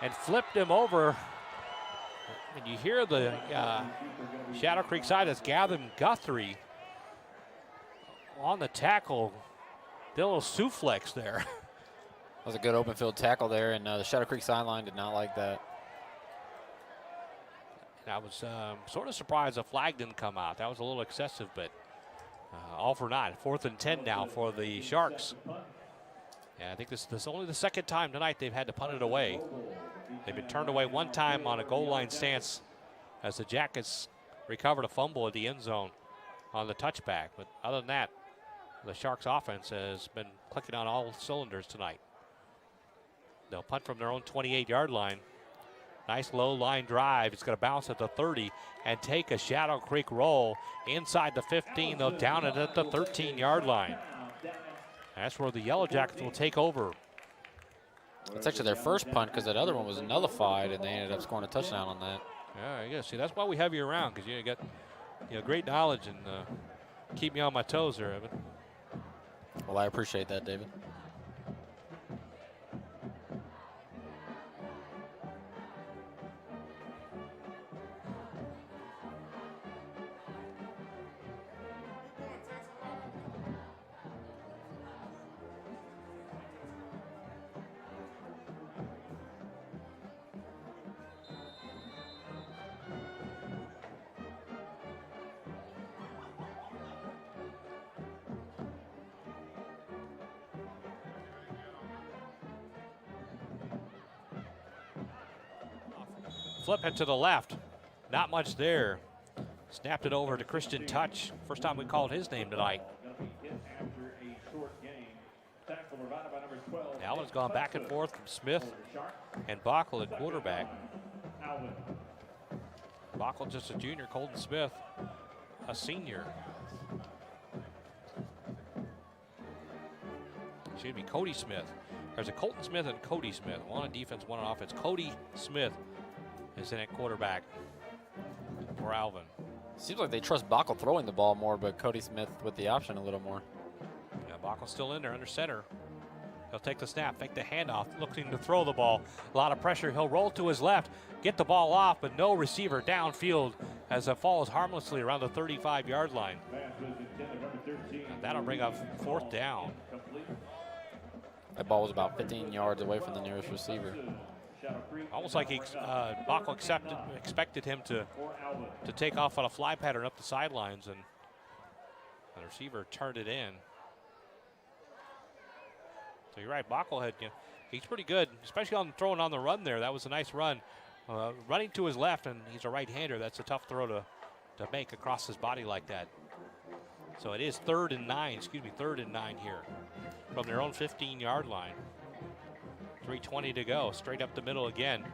[SPEAKER 1] and flipped him over. And you hear the Shadow Creek side as Gavin Guthrie on the tackle. Did a little suplex there.
[SPEAKER 2] That was a good open field tackle there, and the Shadow Creek sideline did not like that.
[SPEAKER 1] And I was sort of surprised the flag didn't come out. That was a little excessive, but all for naught. 4th and 10 now for the Sharks. And I think this is only the 2nd time tonight they've had to punt it away. They've been turned away 1 time on a goal line stance as the Jackets recovered a fumble at the end zone on the touchback. But other than that, the Sharks offense has been clicking on all cylinders tonight. They'll punt from their own 28-yard line. Nice low line drive. It's going to bounce at the 30 and take a Shadow Creek roll inside the 15. They'll down it at the 13-yard line. That's where the Yellow Jackets will take over.
[SPEAKER 2] It's actually their first punt because that other one was nullified, and they ended up scoring a touchdown on that.
[SPEAKER 1] Yeah, I guess. See, that's why we have you around, because you got great knowledge and keep me on my toes there, Evan.
[SPEAKER 2] Well, I appreciate that, David.
[SPEAKER 1] Flip it to the left. Not much there. Snapped it over to Christian Touch. First time we called his name tonight. Alvin's gone back and forth from Smith and Bockel at quarterback. Bockel just a junior, Colton Smith a senior. Excuse me, Cody Smith. There's a Colton Smith and Cody Smith. One on defense, one on offense. Cody Smith is in at quarterback for Alvin.
[SPEAKER 2] Seems like they trust Bockel throwing the ball more, but Cody Smith with the option a little more.
[SPEAKER 1] Yeah, Bockel's still in there under center. He'll take the snap, fake the handoff, looking to throw the ball. A lot of pressure. He'll roll to his left, get the ball off, but no receiver downfield as it falls harmlessly around the 35-yard line. And that'll bring up 4th down.
[SPEAKER 2] That ball was about 15 yards away from the nearest receiver.
[SPEAKER 1] Almost like Bockel expected him to take off on a fly pattern up the sidelines, and the receiver turned it in. So you're right, Bockel he's pretty good, especially on throwing on the run there. That was a nice run. Running to his left, and he's a right-hander. That's a tough throw to make across his body like that. So it is 3rd and 9 here from their own 15-yard line. 3:20 to go, straight up the middle again.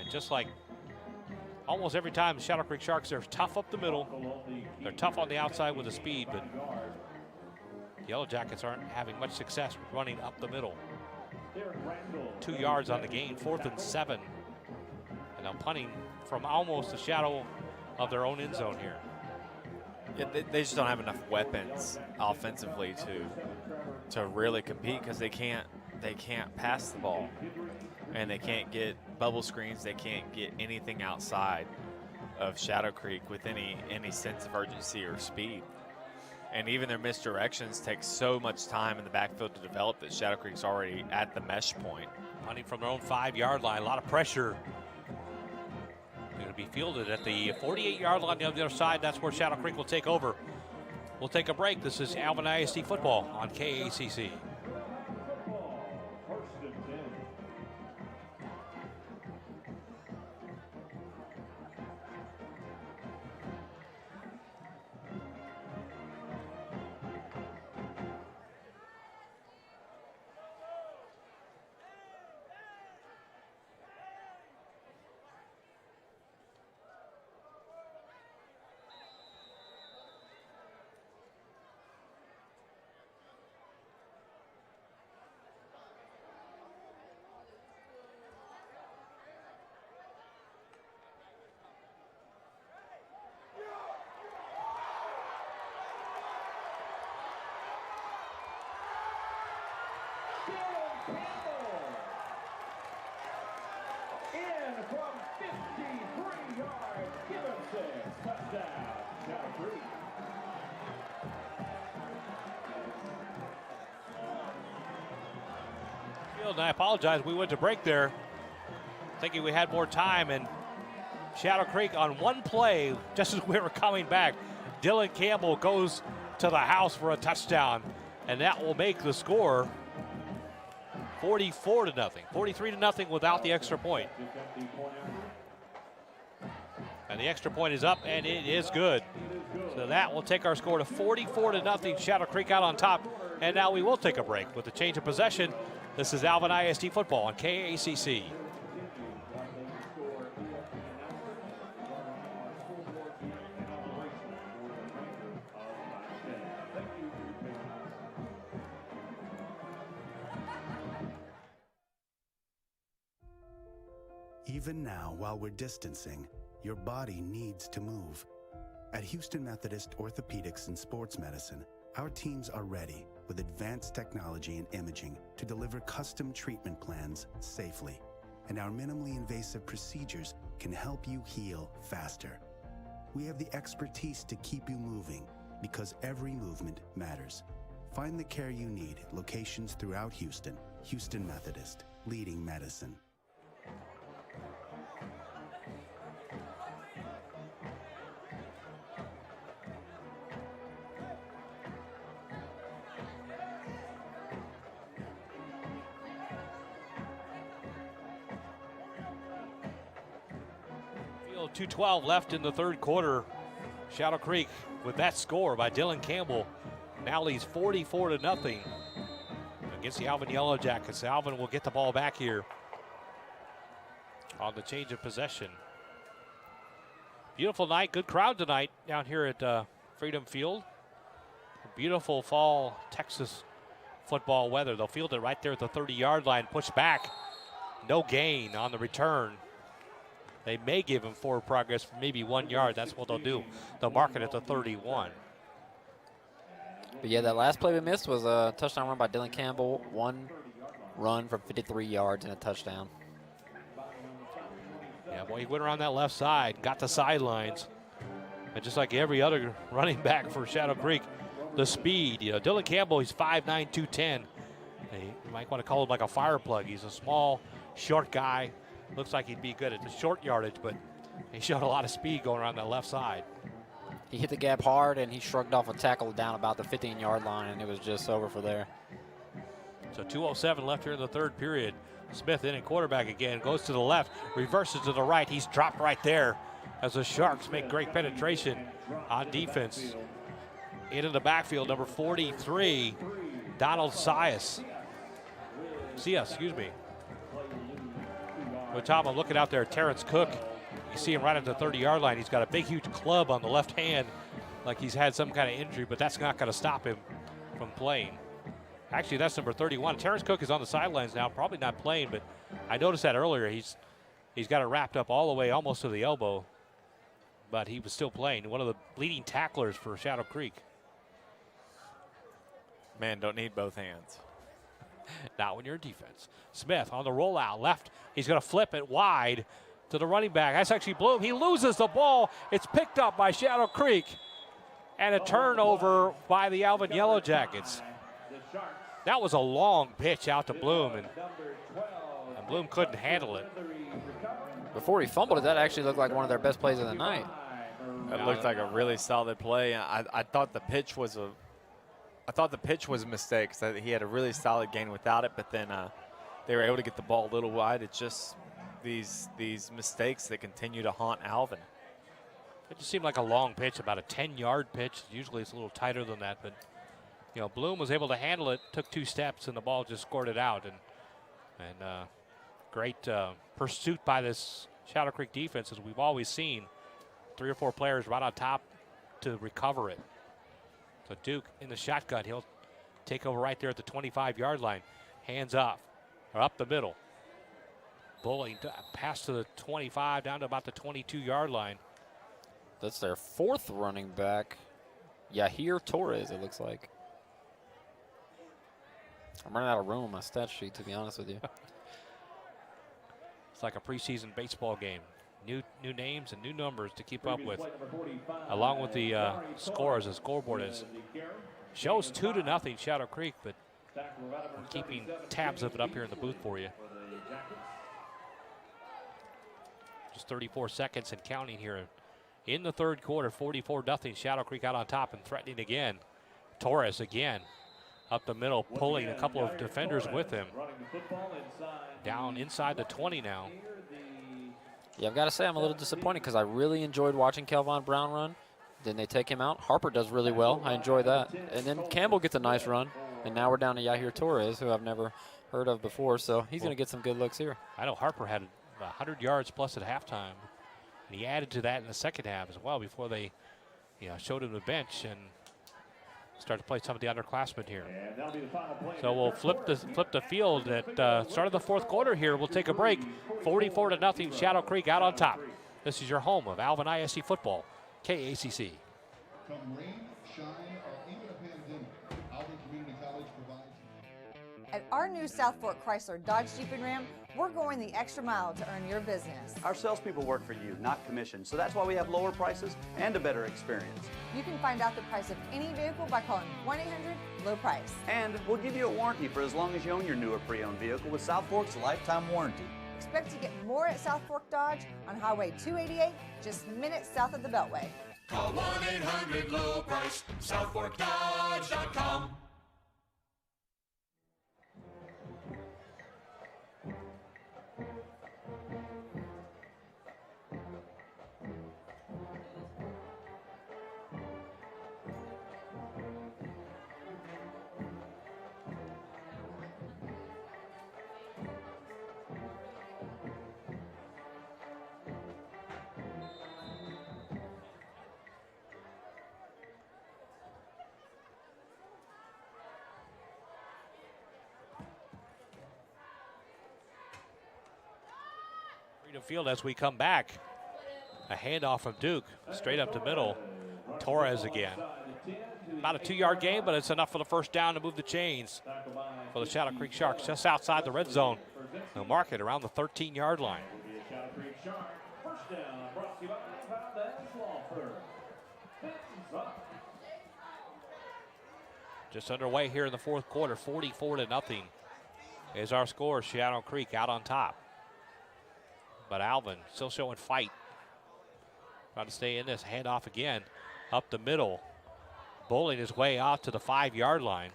[SPEAKER 1] And just like almost every time the Shadow Creek Sharks, they're tough up the middle. They're tough on the outside with the speed, but the Yellow Jackets aren't having much success running up the middle. 2 yards on the gain, 4th and 7. And now punting from almost the shadow of their own end zone here.
[SPEAKER 3] Yeah, they just don't have enough weapons offensively to really compete because they can't pass the ball, and they can't get bubble screens. They can't get anything outside of Shadow Creek with any sense of urgency or speed. And even their misdirections take so much time in the backfield to develop that Shadow Creek's already at the mesh point.
[SPEAKER 1] Punting from their own 5-yard line, a lot of pressure. Going to be fielded at the 48-yard line on the other side. That's where Shadow Creek will take over. We'll take a break. This is Alvin ISD football on KACC. And I apologize, we went to break there thinking we had more time, and Shadow Creek on one play, just as we were coming back, Dylan Campbell goes to the house for a touchdown, and that will make the score 44-0, 43-0 without the extra point. And the extra point is up, and it is good. So that will take our score to 44-0. Shadow Creek out on top, and now we will take a break with the change of possession. This is Alvin ISD football on KACC.
[SPEAKER 7] Even now, while we're distancing, your body needs to move. At Houston Methodist Orthopedics and Sports Medicine, our teams are ready with advanced technology and imaging to deliver custom treatment plans safely. And our minimally invasive procedures can help you heal faster. We have the expertise to keep you moving because every movement matters. Find the care you need at locations throughout Houston. Houston Methodist, leading medicine.
[SPEAKER 1] Field 2:12 left in the third quarter. Shadow Creek with that score by Dylan Campbell now leads 44-0 against the Alvin Yellow Jackets. Alvin will get the ball back here on the change of possession. Beautiful night, good crowd tonight down here at Freedom Field. Beautiful fall Texas football weather. They'll field it right there at the 30-yard line, push back. No gain on the return. They may give him forward progress for maybe 1 yard. That's what they'll do. They'll mark it at the 31.
[SPEAKER 2] But yeah, that last play we missed was a touchdown run by Dylan Campbell. One run from 53 yards and a touchdown.
[SPEAKER 1] Yeah, boy, he went around that left side, got the sidelines. And just like every other running back for Shadow Creek, the speed. You know, Dylan Campbell, he's 5'9", 210. You might want to call him like a fire plug. He's a small, short guy. Looks like he'd be good at the short yardage, but he showed a lot of speed going around that left side.
[SPEAKER 2] He hit the gap hard, and he shrugged off a tackle down about the 15-yard line, and it was just over for there.
[SPEAKER 1] So 2:07 left here in the third period. Smith in and quarterback again, goes to the left, reverses to the right. He's dropped right there as the Sharks make great penetration on defense. Into the backfield, number 43, Donald Sias. Excuse me. With Tom, I'm looking out there, Terrence Cook. You see him right at the 30-yard line. He's got a big, huge club on the left hand, like he's had some kind of injury, but that's not going to stop him from playing. Actually, that's number 31. Terrence Cook is on the sidelines now, probably not playing, but I noticed that earlier. He's got it wrapped up all the way almost to the elbow, but he was still playing. One of the leading tacklers for Shadow Creek.
[SPEAKER 3] Man, don't need both hands.
[SPEAKER 1] Not when you're in defense. Smith on the rollout left. He's going to flip it wide to the running back. That's actually Bloom. He loses the ball. It's picked up by Shadow Creek. And a turnover by the Alvin Yellow Jackets. That was a long pitch out to Bloom, and Bloom couldn't handle it.
[SPEAKER 2] Before he fumbled it, that actually looked like one of their best plays of the night.
[SPEAKER 3] It looked like a really solid play. I thought the pitch was a mistake. So he had a really solid gain without it, but then they were able to get the ball a little wide. It's just these mistakes that continue to haunt Alvin.
[SPEAKER 1] It just seemed like a long pitch, about a 10-yard pitch. Usually it's a little tighter than that, but you know, Bloom was able to handle it, took 2 steps, and the ball just scored it out. And great pursuit by this Shadow Creek defense, as we've always seen. 3 or 4 players right on top to recover it. So Duke in the shotgun. He'll take over right there at the 25-yard line. Hands off, or up the middle. Bowling pass to the 25, down to about the 22-yard line.
[SPEAKER 2] That's their 4th running back. Yahir Torres, it looks like. I'm running out of room on my stat sheet, to be honest with you.
[SPEAKER 1] It's like a preseason baseball game. New names and new numbers to keep up with, along with the scores. The scoreboard shows 2-0 Shadow Creek, but we're keeping tabs of it up here in the booth for you. Just 34 seconds and counting here in the 3rd quarter. 44-0 Shadow Creek out on top and threatening again. Torres again up the middle, pulling a couple of defenders with him. Down inside the 20 now.
[SPEAKER 2] Yeah, I've got to say I'm a little disappointed because I really enjoyed watching Kelvon Brown run. Then they take him out. Harper does really well. I enjoy that. And then Campbell gets a nice run. And now we're down to Yahir Torres, who I've never heard of before. So he's going to get some good looks here.
[SPEAKER 1] I know Harper had 100 yards plus at halftime. And he added to that in the second half as well before they showed him the bench and start to play some of the underclassmen here. So we'll flip the field at start of the 4th quarter here. We'll take a break. 44-0 Shadow Creek out on top. This is your home of Alvin ISD football, KACC.
[SPEAKER 5] Come rain, shine, or even a pandemic, Alvin Community College provides.
[SPEAKER 8] At our new South Fork Chrysler Dodge Jeep and Ram, we're going the extra mile to earn your business.
[SPEAKER 9] Our salespeople work for you, not commission, so that's why we have lower prices and a better experience.
[SPEAKER 8] You can find out the price of any vehicle by calling 1-800-LOW-PRICE.
[SPEAKER 9] And we'll give you a warranty for as long as you own your newer pre-owned vehicle with South Fork's lifetime warranty.
[SPEAKER 8] Expect to get more at South Fork Dodge on Highway 288, just minutes south of the Beltway.
[SPEAKER 10] Call 1-800-LOW-PRICE, SouthForkDodge.com.
[SPEAKER 1] Freedom Field as we come back. A handoff from Duke, straight up the middle. Torres again. About a 2-yard gain, but it's enough for the first down to move the chains for the Shadow Creek Sharks just outside the red zone. They'll mark it around the 13-yard line. Just underway here in the 4th quarter, 44-0 is our score. Shadow Creek out on top. But Alvin still showing fight. Trying to stay in this. Handoff again. Up the middle. Bowling his way out to the 5-yard line.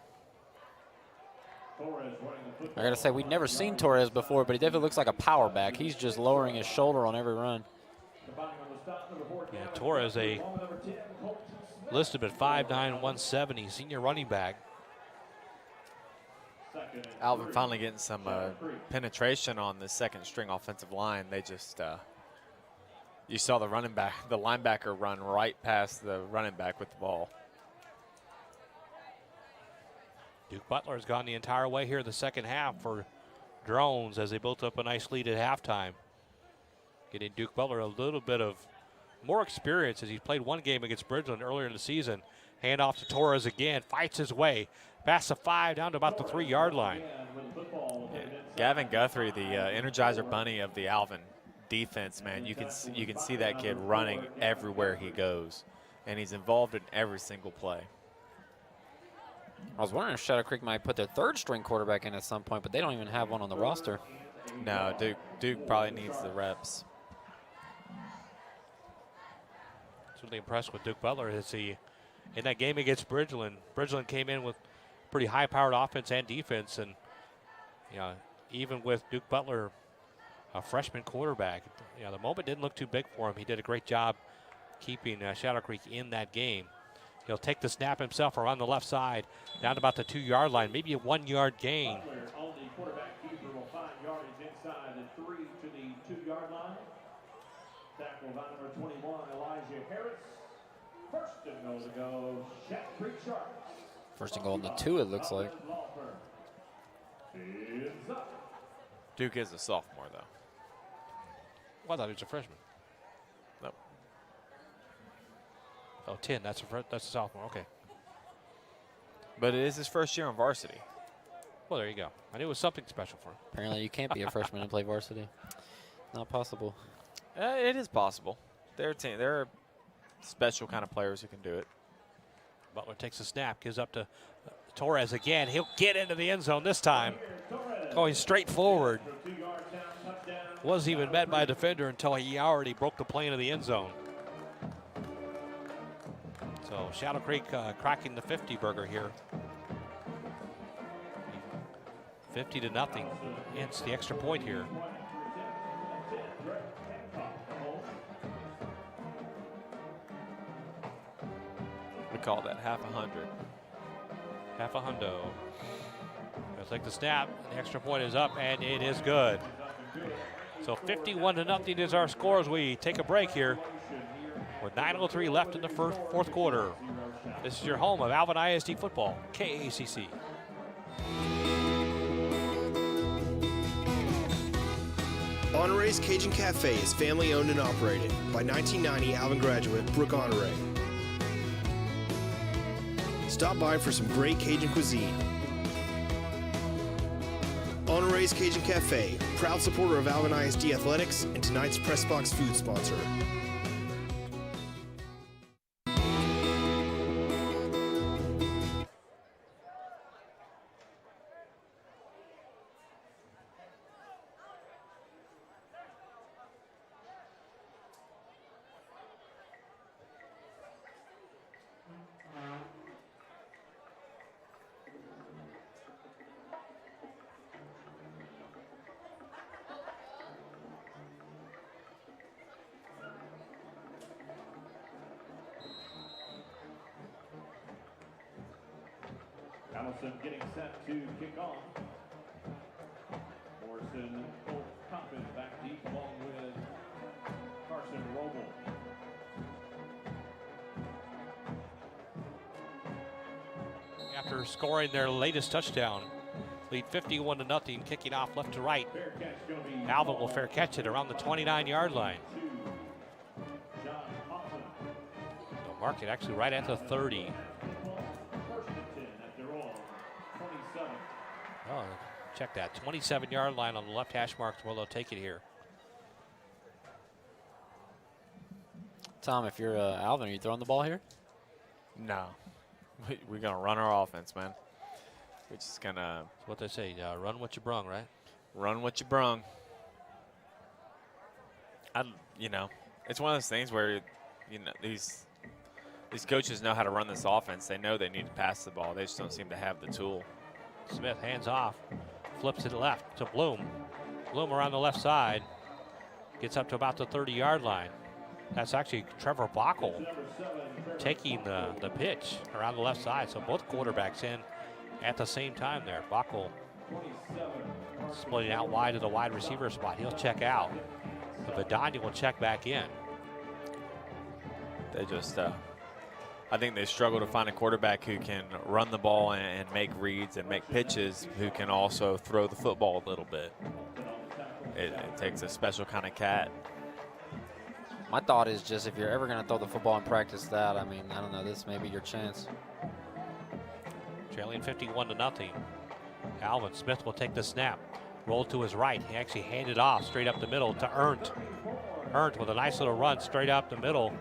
[SPEAKER 2] I got to say, we've never seen Torres before, but he definitely looks like a power back. He's just lowering his shoulder on every run.
[SPEAKER 1] Yeah, Torres listed at 5'9", 170, senior running back.
[SPEAKER 3] Alvin finally getting some penetration on the 2nd string offensive line. They just, you saw the linebacker run right past the running back with the ball.
[SPEAKER 1] Duke Butler has gone the entire way here in the second half for Drones as they built up a nice lead at halftime. Getting Duke Butler a little bit of more experience as he played one game against Bridgeland earlier in the season. Hand off to Torres again, fights his way past the 5 down to about the 3-yard line.
[SPEAKER 3] Yeah. Gavin Guthrie, the Energizer Bunny of the Alvin defense, man. You can see that kid running everywhere he goes, and he's involved in every single play.
[SPEAKER 2] I was wondering if Shadow Creek might put their 3rd-string quarterback in at some point, but they don't even have one on the roster.
[SPEAKER 3] No, Duke probably needs the reps.
[SPEAKER 1] Certainly impressed with Duke Butler as he, in that game against Bridgeland, Bridgeland came in with pretty high-powered offense and defense, and even with Duke Butler, a freshman quarterback, the moment didn't look too big for him. He did a great job keeping Shadow Creek in that game. He'll take the snap himself around the left side, down to about the 2-yard line, maybe a 1-yard gain.
[SPEAKER 6] Butler on the quarterback keeper will find yardage inside the 3 to the 2-yard line. Tackle by number 21, Elijah Harris. First and goal to go, Shadow Creek Sharks.
[SPEAKER 2] First and goal in the 2, it looks like.
[SPEAKER 3] Duke is a sophomore, though.
[SPEAKER 1] Well, I thought he was a freshman.
[SPEAKER 3] No.
[SPEAKER 1] Oh, 10, that's a sophomore, okay.
[SPEAKER 3] But it is his first year on varsity.
[SPEAKER 1] Well, there you go. I knew it was something special for him.
[SPEAKER 2] Apparently you can't be a freshman and play varsity. Not possible.
[SPEAKER 3] It is possible. There are special kind of players who can do it.
[SPEAKER 1] Butler takes a snap, gives up to Torres again. He'll get into the end zone this time. Going straight forward. Wasn't even met by a defender until he already broke the plane of the end zone. So Shadow Creek cracking the 50 burger here. 50-0. Hence the extra point here.
[SPEAKER 3] We call that half a hundred.
[SPEAKER 1] Half a hundo. They'll take the snap. The extra point is up, and it is good. So 51-0 is our score as we take a break here with 9:03 left in the fourth quarter. This is your home of Alvin ISD football, KACC.
[SPEAKER 11] Honore's Cajun Cafe is family owned and operated by 1990 Alvin graduate Brooke Honore. Stop by for some great Cajun cuisine. Honore's Cajun Cafe, proud supporter of Alvin ISD Athletics and tonight's Press Box food sponsor.
[SPEAKER 6] Allison getting set to kick off. Morrison, Coppin back deep along with Carson Roble.
[SPEAKER 1] After scoring their latest touchdown, lead 51-0, kicking off left to right. Alvin will fair catch it around the 29-yard line. They'll mark it actually right at the 30. Oh, check that. 27-yard line on the left hash mark where they'll take it here.
[SPEAKER 2] Tom, if you're Alvin, are you throwing the ball here?
[SPEAKER 3] No. We're going to run our offense, man. We're just going to...
[SPEAKER 1] That's what they say, run what you brung, right?
[SPEAKER 3] Run what you brung. It's one of those things where, these coaches know how to run this offense. They know they need to pass the ball. They just don't seem to have the tool.
[SPEAKER 1] Smith hands off, flips it left to Bloom. Bloom around the left side, gets up to about the 30-yard line. That's actually Trevor Bockel taking the pitch around the left side. So both quarterbacks in at the same time there. Bockel splitting out wide to the wide receiver spot. He'll check out. Vidania will check back in.
[SPEAKER 3] They just I think they struggle to find a quarterback who can run the ball and make reads and make pitches, who can also throw the football a little bit. It takes a special kind of cat.
[SPEAKER 2] My thought is just if you're ever going to throw the football and practice that, I mean, I don't know, this may be your chance.
[SPEAKER 1] Trailing 51-0. Alvin Smith will take the snap. Roll to his right. He actually handed off straight up the middle to Ernst. Ernst with a nice little run straight up the middle.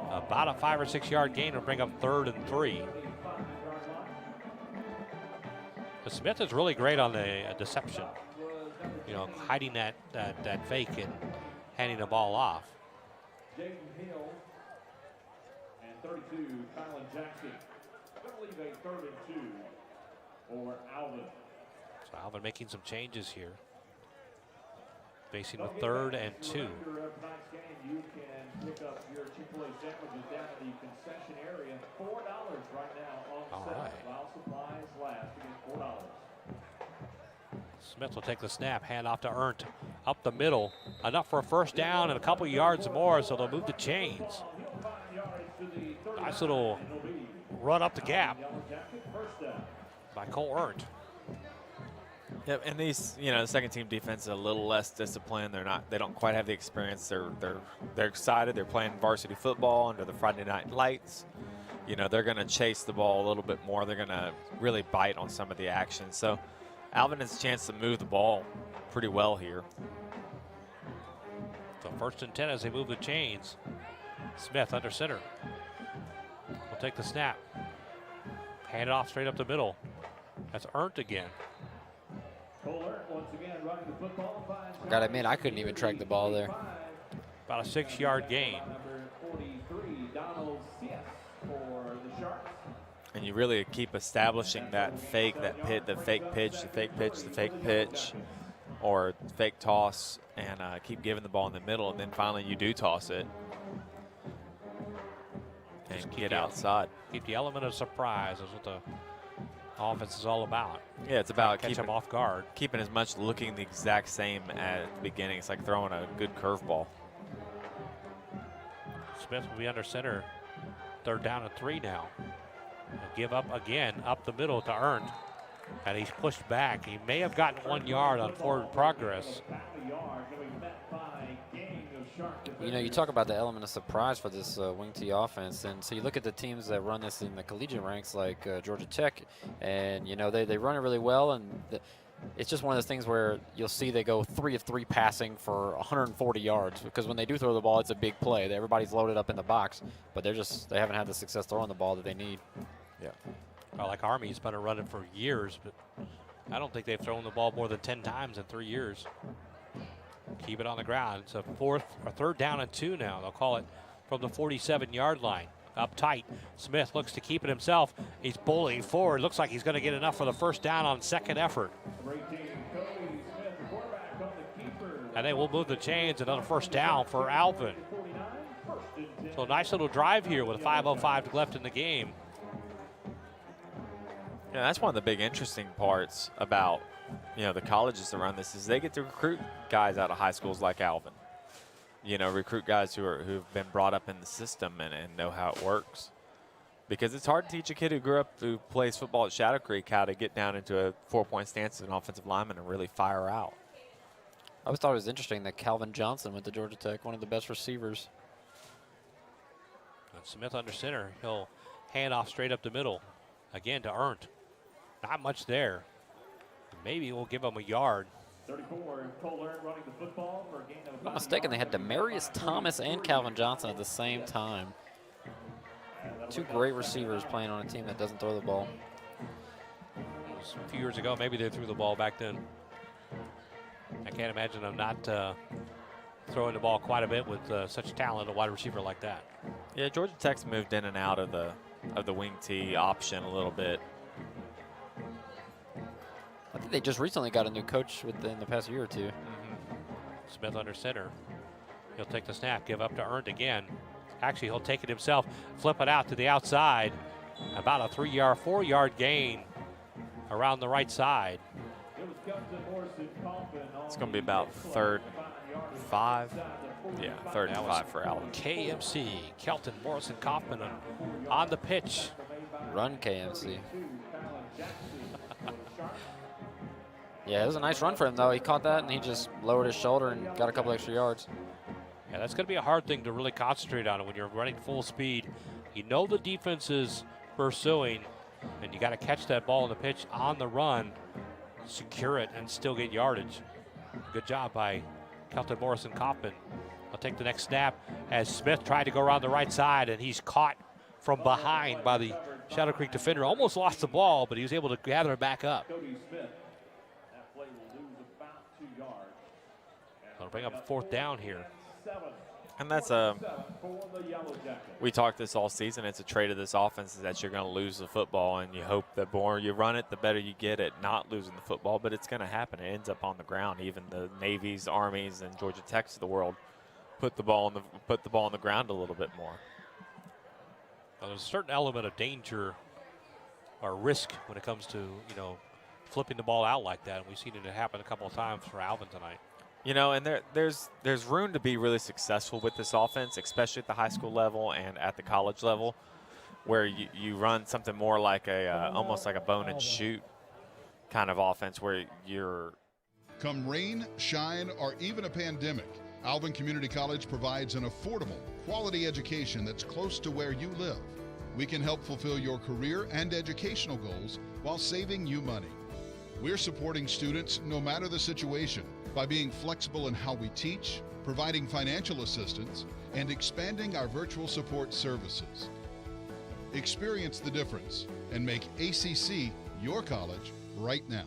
[SPEAKER 1] About a 5 or 6 yard gain will bring up 3rd and 3. But Smith is really great on the deception. You know, hiding that fake and handing the ball off.
[SPEAKER 6] Jaden Hill and 32, Kylan Jackson. Going to leave a 3rd and 2 for Alvin.
[SPEAKER 1] So Alvin making some changes here. Facing with 3rd and 2.
[SPEAKER 6] You can pick up your Chick-fil-A sandwiches down in the concession area. $4 right now on sale. While supplies last. Again, $4.
[SPEAKER 1] Smith will take the snap, hand off to Ernst. Up the middle, enough for a first down and a couple yards more, so they'll move the chains. Nice little run up the gap by Cole Ernst.
[SPEAKER 3] Yep, and these, you know, the second team defense is a little less disciplined. They don't quite have the experience. They're excited. They're playing varsity football under the Friday night lights. You know, they're going to chase the ball a little bit more. They're going to really bite on some of the action. So Alvin has a chance to move the ball pretty well here.
[SPEAKER 1] So 1st and 10 as they move the chains. Smith under center. Will take the snap. Hand it off straight up the middle. That's Ernst again.
[SPEAKER 2] I gotta admit, I couldn't even track the ball there.
[SPEAKER 1] About a 6 yard gain.
[SPEAKER 3] And you really keep establishing that fake, the fake pitch, the fake pitch, the fake pitch, or fake toss, and keep giving the ball in the middle, and then finally you do toss it and get outside.
[SPEAKER 1] Keep the element of surprise is what the offense is all about.
[SPEAKER 3] Yeah, it's about
[SPEAKER 1] catch them off guard.
[SPEAKER 3] Keeping as much looking the exact same at the beginning. It's like throwing a good curveball.
[SPEAKER 1] Smith will be under center. 3rd down and 3 now. He'll give up again, up the middle to Ernst. And he's pushed back. He may have gotten 1 yard on forward progress.
[SPEAKER 2] You know, you talk about the element of surprise for this wing T offense, and so you look at the teams that run this in the collegiate ranks, like Georgia Tech, and you know they run it really well, and it's just one of those things where you'll see they go 3 of 3 passing for 140 yards, because when they do throw the ball, it's a big play. Everybody's loaded up in the box, but they haven't had the success throwing the ball that they need.
[SPEAKER 3] Yeah.
[SPEAKER 1] Well, like Army's been running for years, but I don't think they've thrown the ball more than 10 times in 3 years. Keep it on the ground. It's a 3rd down and 2 now. They'll call it from the 47-yard line. Up tight. Smith looks to keep it himself. He's bullying forward. Looks like he's going to get enough for the first down on second effort. And they will move the chains. Another first down for Alvin. So a nice little drive here with 5:05 left in the game.
[SPEAKER 3] Yeah, that's one of the big interesting parts about, you know, the colleges that run this is they get to recruit guys out of high schools like Alvin. You know, recruit guys who've been brought up in the system and know how it works. Because it's hard to teach a kid who plays football at Shadow Creek how to get down into a 4-point stance as an offensive lineman and really fire out.
[SPEAKER 2] I always thought it was interesting that Calvin Johnson went to Georgia Tech, one of the best receivers.
[SPEAKER 1] And Smith under center. He'll hand off straight up the middle. Again to Ernst. Not much there. Maybe we'll give him a yard.
[SPEAKER 6] 34, Cole Ernst running the football for a gain of
[SPEAKER 2] If I'm not mistaken, they had Demarius Thomas and Calvin Johnson at the same time. 2 great receivers playing on a team that doesn't throw the ball.
[SPEAKER 1] A few years ago, maybe they threw the ball back then. I can't imagine them not throwing the ball quite a bit with such talent, a wide receiver like that.
[SPEAKER 3] Yeah, Georgia Tech's moved in and out of the wing T option a little bit.
[SPEAKER 2] I think they just recently got a new coach within the past year or two.
[SPEAKER 1] Smith under center. He'll take the snap, give up to Ernst again. Actually, he'll take it himself, flip it out to the outside. About a 4-yard gain around the right side.
[SPEAKER 3] It's going to be about 3rd 5. Yeah, 3rd and 5 for Alvin.
[SPEAKER 1] KMC, Kelton, Morrison, Kaufman on the pitch.
[SPEAKER 2] Run KMC. Yeah, it was a nice run for him, though. He caught that, and he just lowered his shoulder and got a couple extra yards.
[SPEAKER 1] Yeah, that's going to be a hard thing to really concentrate on when you're running full speed. You know the defense is pursuing, and you got to catch that ball in the pitch on the run, secure it, and still get yardage. Good job by Kelton Morrison Kaufman. I'll take the next snap as Smith tried to go around the right side, and he's caught from behind by the Shadow Creek defender. Almost lost the ball, but he was able to gather it back up. They'll bring up 4th down here.
[SPEAKER 3] And that's we talked this all season. It's a trait of this offense is that you're going to lose the football, and you hope the more you run it, the better you get at not losing the football. But it's going to happen. It ends up on the ground. Even the Navies, Armies, and Georgia Techs of the world put the ball on the ground a little bit more.
[SPEAKER 1] Well, there's a certain element of danger or risk when it comes to flipping the ball out like that, and we've seen it happen a couple of times for Alvin tonight.
[SPEAKER 3] And there's room to be really successful with this offense, especially at the high school level and at the college level, where you run something more like almost like a bone and shoot kind of offense where you're.
[SPEAKER 5] Come rain, shine, or even a pandemic, Alvin Community College provides an affordable, quality education that's close to where you live. We can help fulfill your career and educational goals while saving you money. We're supporting students no matter the situation by being flexible in how we teach, providing financial assistance, and expanding our virtual support services. Experience the difference and make ACC your college right now.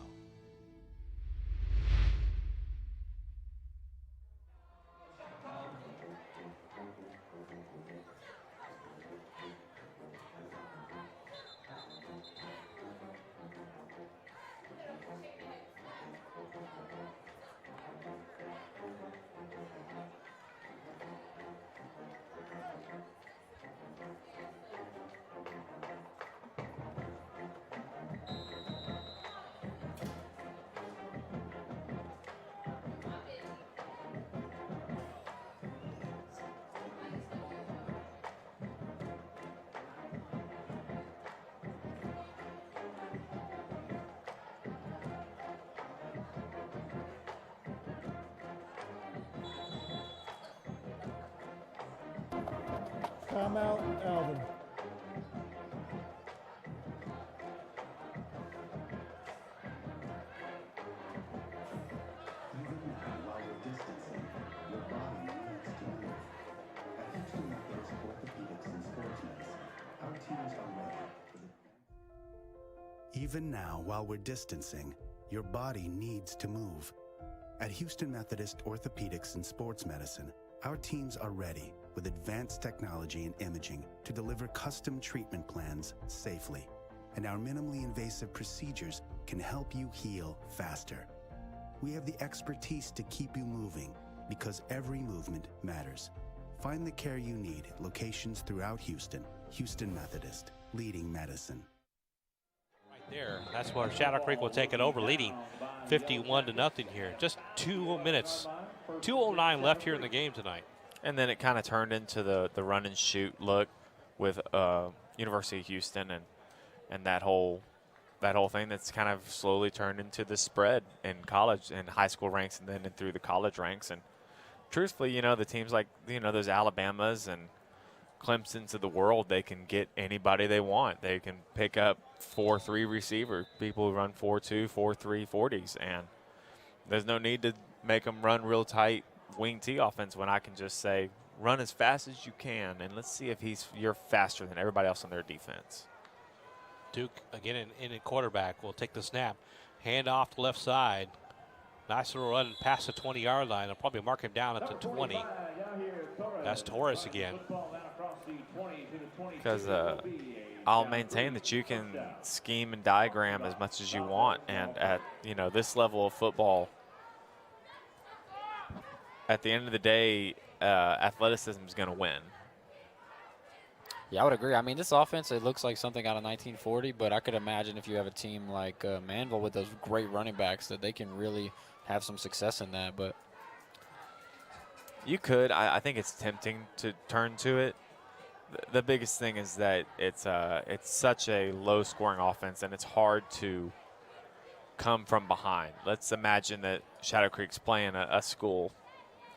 [SPEAKER 4] Timeout, Alvin.
[SPEAKER 7] Even now, while we're distancing, your body needs to move. At Houston Methodist Orthopedics and Sports Medicine, our teams are ready with advanced technology and imaging to deliver custom treatment plans safely. And our minimally invasive procedures can help you heal faster. We have the expertise to keep you moving because every movement matters. Find the care you need at locations throughout Houston. Houston Methodist, leading medicine.
[SPEAKER 1] Right there, that's where Shadow Creek will take it over, leading 51-0 here. Just 2 minutes, 2:09 left here in the game tonight.
[SPEAKER 3] And then it kind of turned into the run and shoot look with University of Houston and that whole thing that's kind of slowly turned into the spread in college and high school ranks and then through the college ranks. And truthfully, the teams like those Alabamas and Clemsons of the world, they can get anybody they want. They can pick up 4-3 receiver, people who run 4-2, 4-3 40s, and there's no need to make them run real tight wing T offense when I can just say run as fast as you can and let's see if you're faster than everybody else on their defense.
[SPEAKER 1] Duke again in quarterback will take the snap, hand off the left side. Nice little run past the 20-yard line. They'll probably mark him down at the 20. That's Torres again.
[SPEAKER 3] Because I'll maintain that you can scheme and diagram as much as you want, and at this level of football, at the end of the day, athleticism is going to win.
[SPEAKER 2] Yeah, I would agree. I mean, this offense, it looks like something out of 1940, but I could imagine if you have a team like Manville with those great running backs that they can really have some success in that. But
[SPEAKER 3] You could. I think it's tempting to turn to it. The biggest thing is that it's such a low-scoring offense, and it's hard to come from behind. Let's imagine that Shadow Creek's playing a school,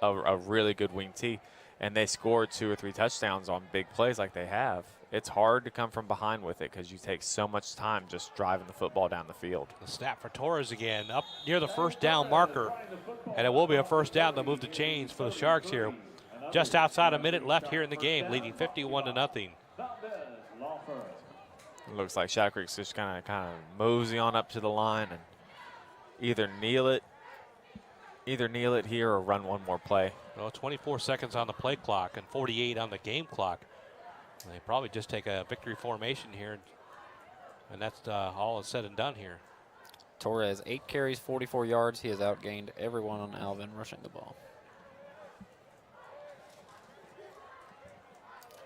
[SPEAKER 3] a really good wing T, and they score 2 or 3 touchdowns on big plays like they have. It's hard to come from behind with it because you take so much time just driving the football down the field.
[SPEAKER 1] The snap for Torres again, up near the first down marker, and it will be a first down to move the chains for the Sharks here. Just outside a minute left here in the game, leading 51-0.
[SPEAKER 3] It looks like Shadow Creek's just kind of mosey on up to the line and either kneel it here or run one more play.
[SPEAKER 1] Well, 24 seconds on the play clock and 48 on the game clock. They probably just take a victory formation here, and that's all is said and done here.
[SPEAKER 2] Torres, 8 carries, 44 yards. He has outgained everyone on Alvin rushing the ball.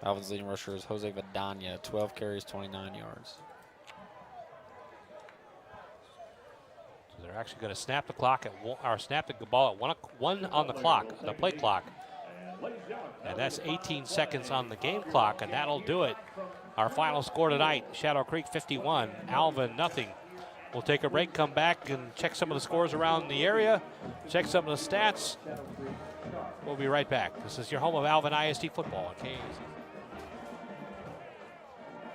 [SPEAKER 2] Alvin's leading rusher is Jose Vidania, 12 carries, 29 yards.
[SPEAKER 1] So they're actually going to snap the clock snap the ball at one on the clock, the play clock. And that's 18 seconds on the game clock, and that'll do it. Our final score tonight, Shadow Creek 51, Alvin nothing. We'll take a break, come back, and check some of the scores around the area, check some of the stats. We'll be right back. This is your home of Alvin ISD football on KAZ.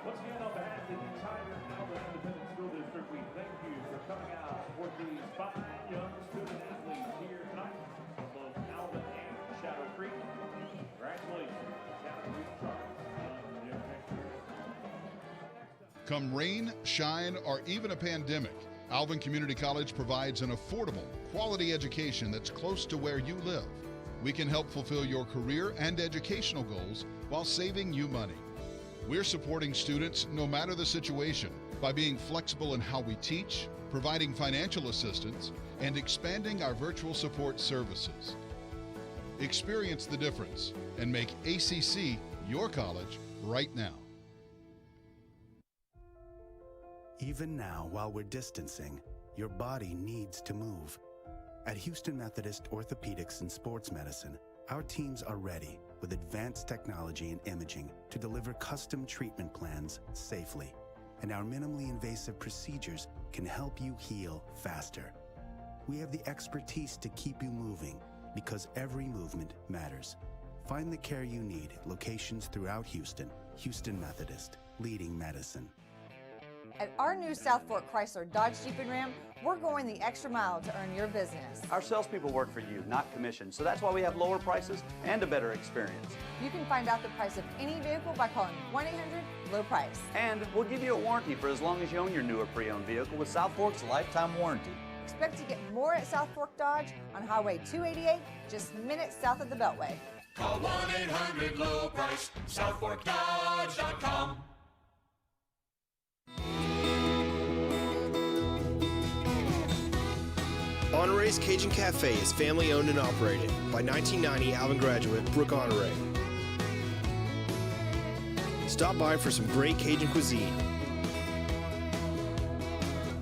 [SPEAKER 6] Once again, on behalf of the entire Alvin Independent School District, we thank you for coming out to support these 5 young student athletes here tonight from both Alvin and Shadow Creek. Congratulations, Shadow Creek Sharks.
[SPEAKER 5] Come rain, shine, or even a pandemic, Alvin Community College provides an affordable, quality education that's close to where you live. We can help fulfill your career and educational goals while saving you money. We're supporting students no matter the situation by being flexible in how we teach, providing financial assistance, and expanding our virtual support services. Experience the difference and make ACC your college right now.
[SPEAKER 7] Even now, while we're distancing, your body needs to move. At Houston Methodist Orthopedics and Sports Medicine, our teams are ready with advanced technology and imaging to deliver custom treatment plans safely. And our minimally invasive procedures can help you heal faster. We have the expertise to keep you moving because every movement matters. Find the care you need at locations throughout Houston. Houston Methodist, leading medicine.
[SPEAKER 8] At our new South Fork Chrysler Dodge Jeep and Ram, we're going the extra mile to earn your business.
[SPEAKER 9] Our salespeople work for you, not commission, so that's why we have lower prices and a better experience.
[SPEAKER 8] You can find out the price of any vehicle by calling 1-800-LOW-PRICE.
[SPEAKER 9] And we'll give you a warranty for as long as you own your newer pre-owned vehicle with South Fork's lifetime warranty.
[SPEAKER 8] Expect to get more at South Fork Dodge on Highway 288, just minutes south of the Beltway.
[SPEAKER 10] Call 1-800-LOW-PRICE, SouthForkDodge.com.
[SPEAKER 11] Honore's Cajun Cafe is family owned and operated by 1990 Alvin graduate Brooke Honore. Stop by for some great Cajun cuisine.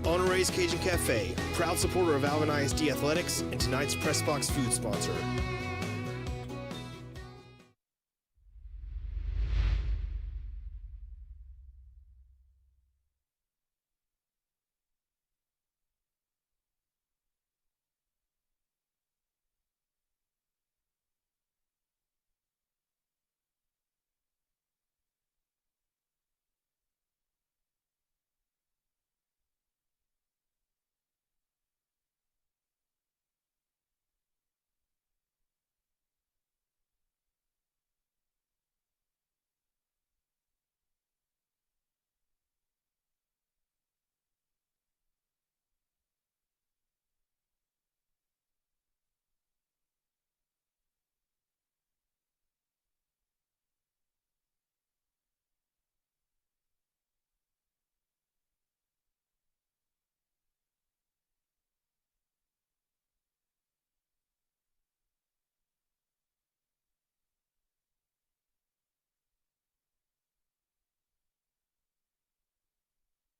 [SPEAKER 11] Honore's Cajun Cafe, proud supporter of Alvin ISD Athletics and tonight's Press Box food sponsor.